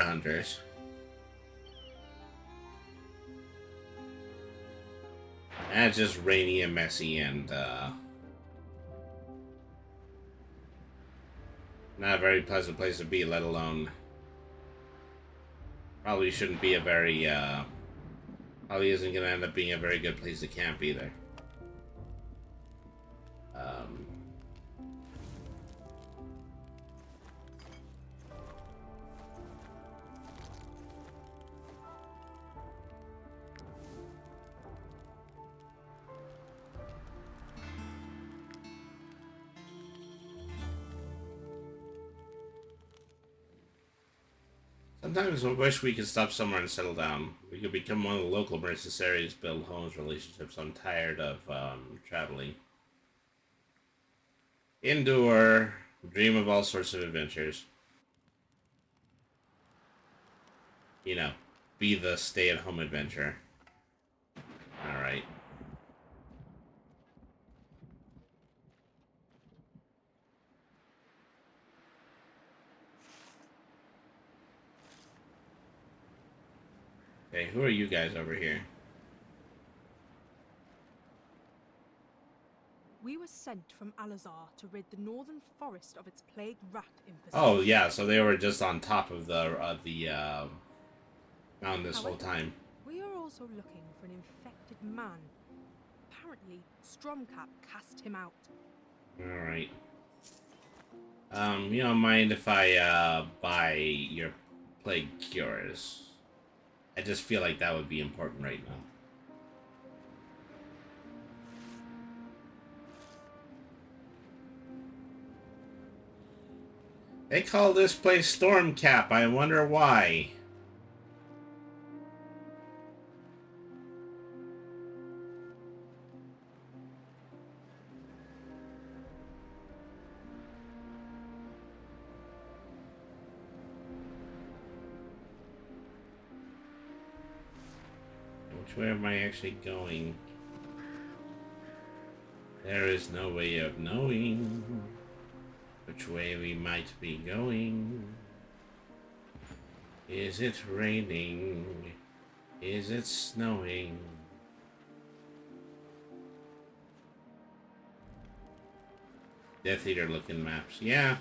hunters. And it's just rainy and messy and not a very pleasant place to be, let alone probably shouldn't be a very probably isn't going to end up being a very good place to camp either. Sometimes I wish we could stop somewhere and settle down. We could become one of the local mercenaries, build homes, relationships. I'm tired of traveling. Endure, dream of all sorts of adventures. You know, be the stay-at-home adventurer. Alright. Okay, who are you guys over here? We were sent from Alazar to rid the northern forest of its plague rat infestation. Oh yeah, so they were just on top of the mountain this whole However, time. we are also looking for an infected man. Apparently, Stromcap cast him out. All right. You don't mind if I buy your plague cures? I just feel like that would be important right now. They call this place Stormcap. I wonder why. Which way am I actually going? There is no way of knowing which way we might be going. Is it raining? Is it snowing? Death Eater looking maps. Yeah.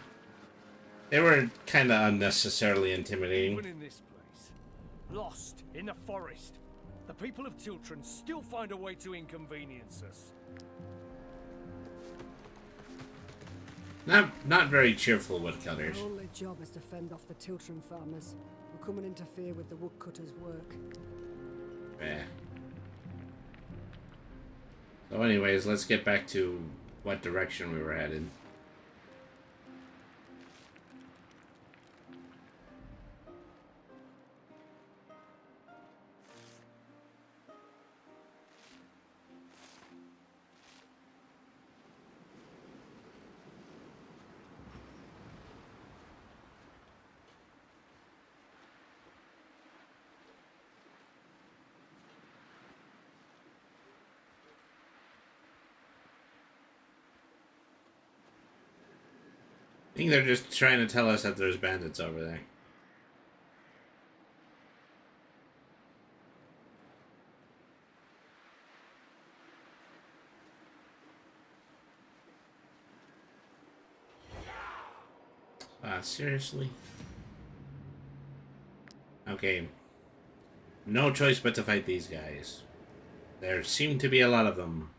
They were kind of unnecessarily intimidating. Even in this place, lost in the forest, the people of Tiltron still find a way to inconvenience us. Not very cheerful woodcutters. Our only job is to fend off the Tiltron farmers who come and interfere with the woodcutters' work. Eh. So anyways, let's get back to what direction we were headed. I think they're just trying to tell us that there's bandits over there. Seriously? Okay. No choice but to fight these guys. There seem to be a lot of them.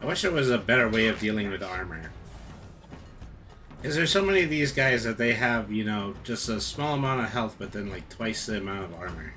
I wish there was a better way of dealing with armor. Because there's so many of these guys that they have, you know, just a small amount of health, but then like twice the amount of armor.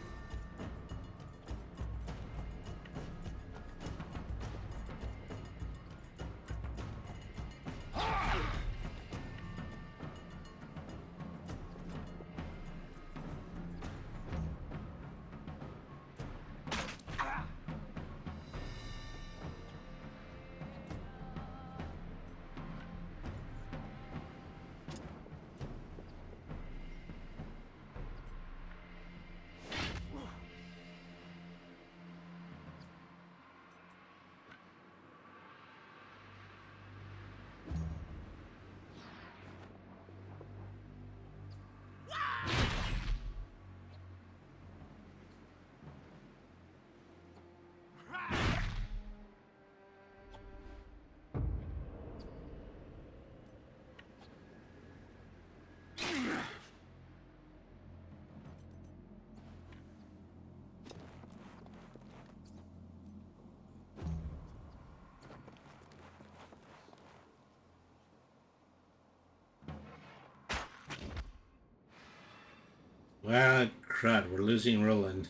Well, crud, we're losing Roland.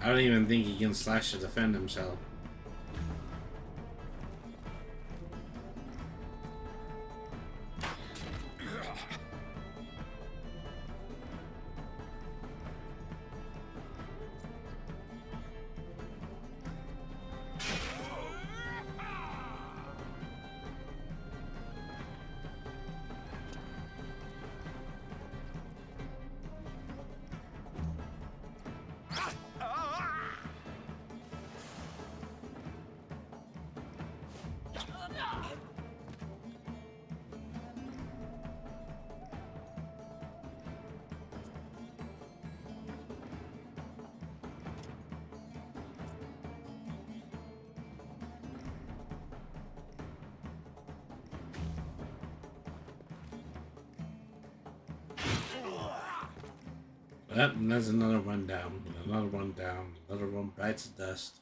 I don't even think he can slash to defend himself. Yep, and there's another one down. Another one down. Another one bites the dust.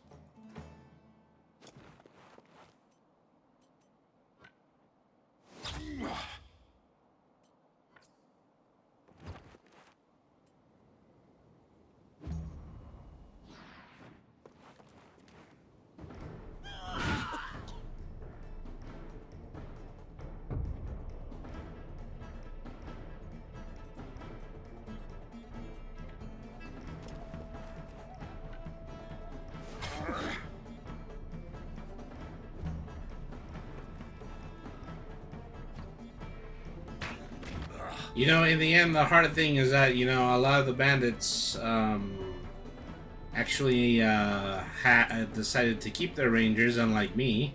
You know, in the end, the hard thing is that, you know, a lot of the bandits actually decided to keep their rangers, unlike me.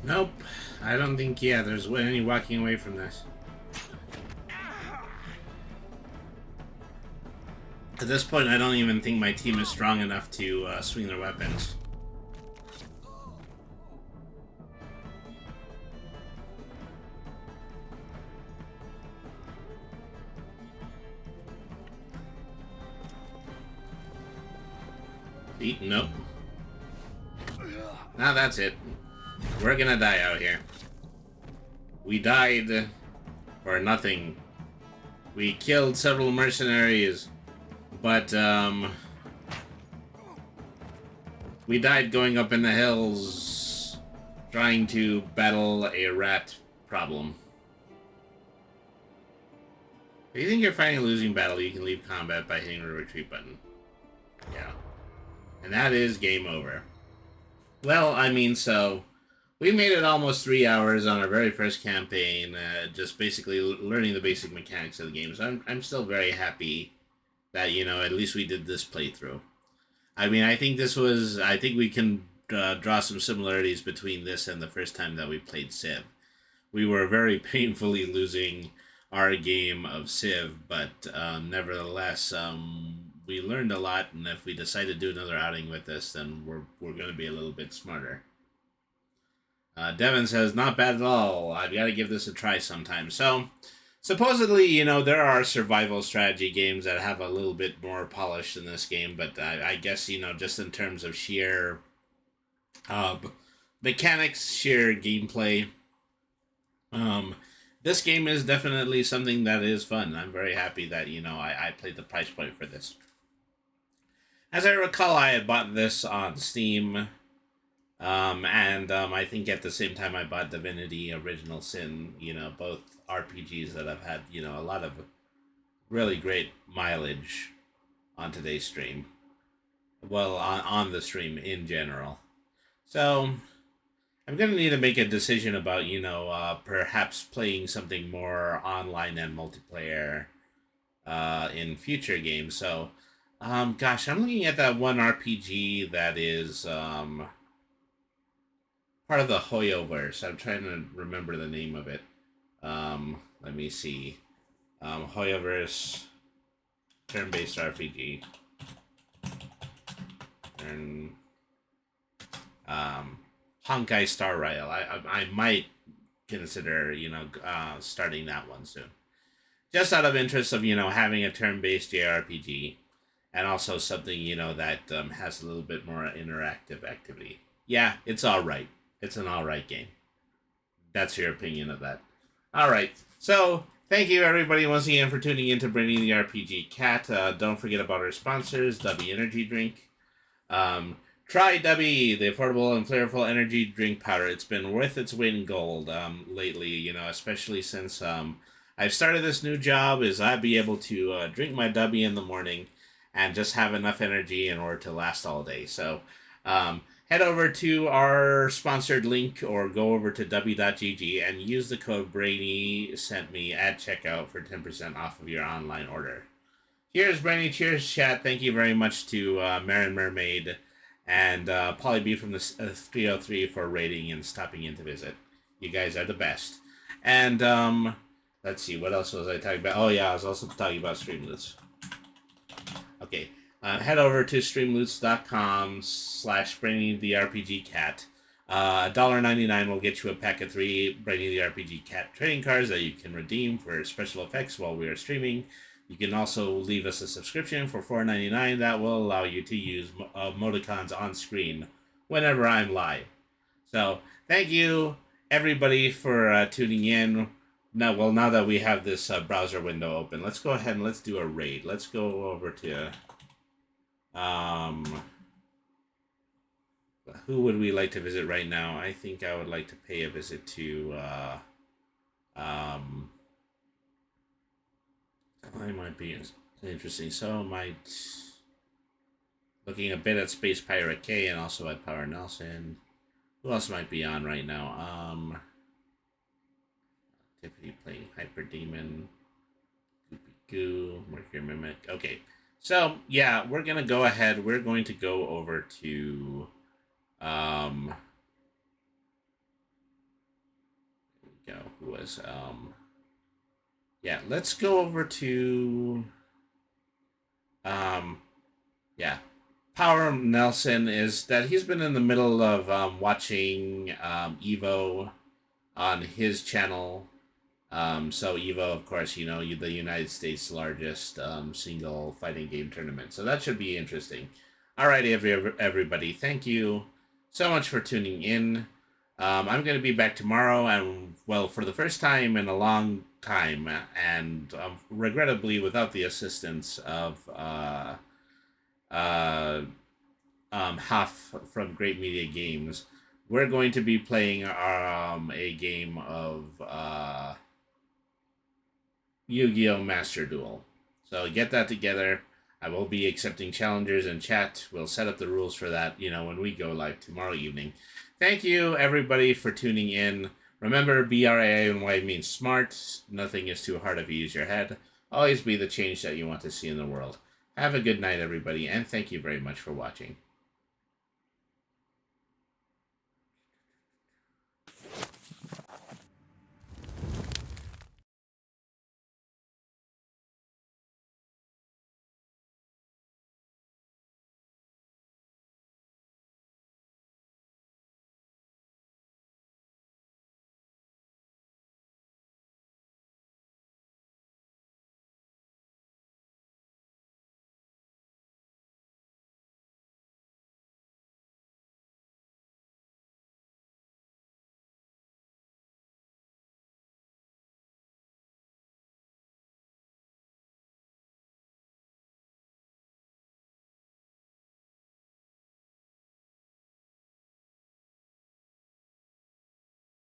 Nope. I don't think, yeah, there's any walking away from this. At this point, I don't even think my team is strong enough to swing their weapons. Nope. Now that's it. We're gonna die out here. We died for nothing. We killed several mercenaries, but we died going up in the hills trying to battle a rat problem. If you think you're fighting a losing battle, you can leave combat by hitting the retreat button. Yeah. And that is game over. Well, I mean, so we made it almost 3 hours on our very first campaign, just basically learning the basic mechanics of the game. So I'm still very happy that, you know, at least we did this playthrough. I mean, I think we can draw some similarities between this and the first time that we played Civ. We were very painfully losing our game of Civ, but nevertheless, we learned a lot, and if we decide to do another outing with this, then we're going to be a little bit smarter. Devin says, not bad at all. I've got to give this a try sometime. So Supposedly, you know, there are survival strategy games that have a little bit more polish than this game, but I guess, you know, just in terms of sheer mechanics, sheer gameplay, this game is definitely something that is fun. I'm very happy that, you know, I played the price point for this. As I recall, I had bought this on Steam, and I think at the same time I bought Divinity Original Sin, you know, both RPGs that have had, you know, a lot of really great mileage on today's stream. Well, on the stream in general. So, I'm going to need to make a decision about, you know, perhaps playing something more online and multiplayer in future games. So, gosh, I'm looking at that one RPG that is part of the Hoyoverse. I'm trying to remember the name of it. Let me see. Hoyoverse turn-based RPG. And Honkai Star Rail. I might consider, you know, starting that one soon. Just out of interest of, you know, having a turn-based JRPG and also something, you know, that has a little bit more interactive activity. Yeah, it's all right. It's an all right game. That's your opinion of that. All right. So, thank you everybody once again for tuning in to Brainy the RPG Cat. Don't forget about our sponsors, Dubby Energy Drink. Try Dubby, the affordable and flavorful energy drink powder. It's been worth its weight in gold lately, you know, especially since I've started this new job, is I'd be able to drink my Dubby in the morning and just have enough energy in order to last all day. So head over to our sponsored link or go over to w.gg and use the code Brainy sent me at checkout for 10% off of your online order. Cheers, Brainy. Cheers, chat. Thank you very much to Marin Mermaid and Polly B from the 303 for rating and stopping in to visit. You guys are the best. And let's see, what else was I talking about? Oh yeah, I was also talking about Streamloots. Okay, head over to streamloots.com/Brainy the RPG Cat. $1.99 will get you a pack of 3 Brainy the RPG Cat trading cards that you can redeem for special effects while we are streaming. You can also leave us a subscription for $4.99 that will allow you to use emoticons on screen whenever I'm live. So, thank you everybody for tuning in. Now that we have this browser window open, let's go ahead and let's do a raid. Let's go over to who would we like to visit right now? I think I would like to pay a visit to I might be interesting. So I might looking a bit at Space Pirate K and also at Power Nelson. Who else might be on right now? Tiffany playing Hyper Demon, Goopy Goo, Mercury Mimic. Okay, so yeah, we're gonna go ahead. We're going to go over to there we go. Who was yeah, let's go over to yeah. Power Nelson is that he's been in the middle of watching Evo on his channel. So Evo, of course, you know, the United States' largest single fighting game tournament. So that should be interesting. Alrighty, everybody, thank you so much for tuning in. I'm going to be back tomorrow, and, well, for the first time in a long time, and regrettably without the assistance of Huff from Great Media Games, we're going to be playing a game of Yu-Gi-Oh! Master Duel. So get that together. I will be accepting challengers in chat. We'll set up the rules for that, you know, when we go live tomorrow evening. Thank you, everybody, for tuning in. Remember, B-R-A-N-Y means smart. Nothing is too hard if you use your head. Always be the change that you want to see in the world. Have a good night, everybody, and thank you very much for watching.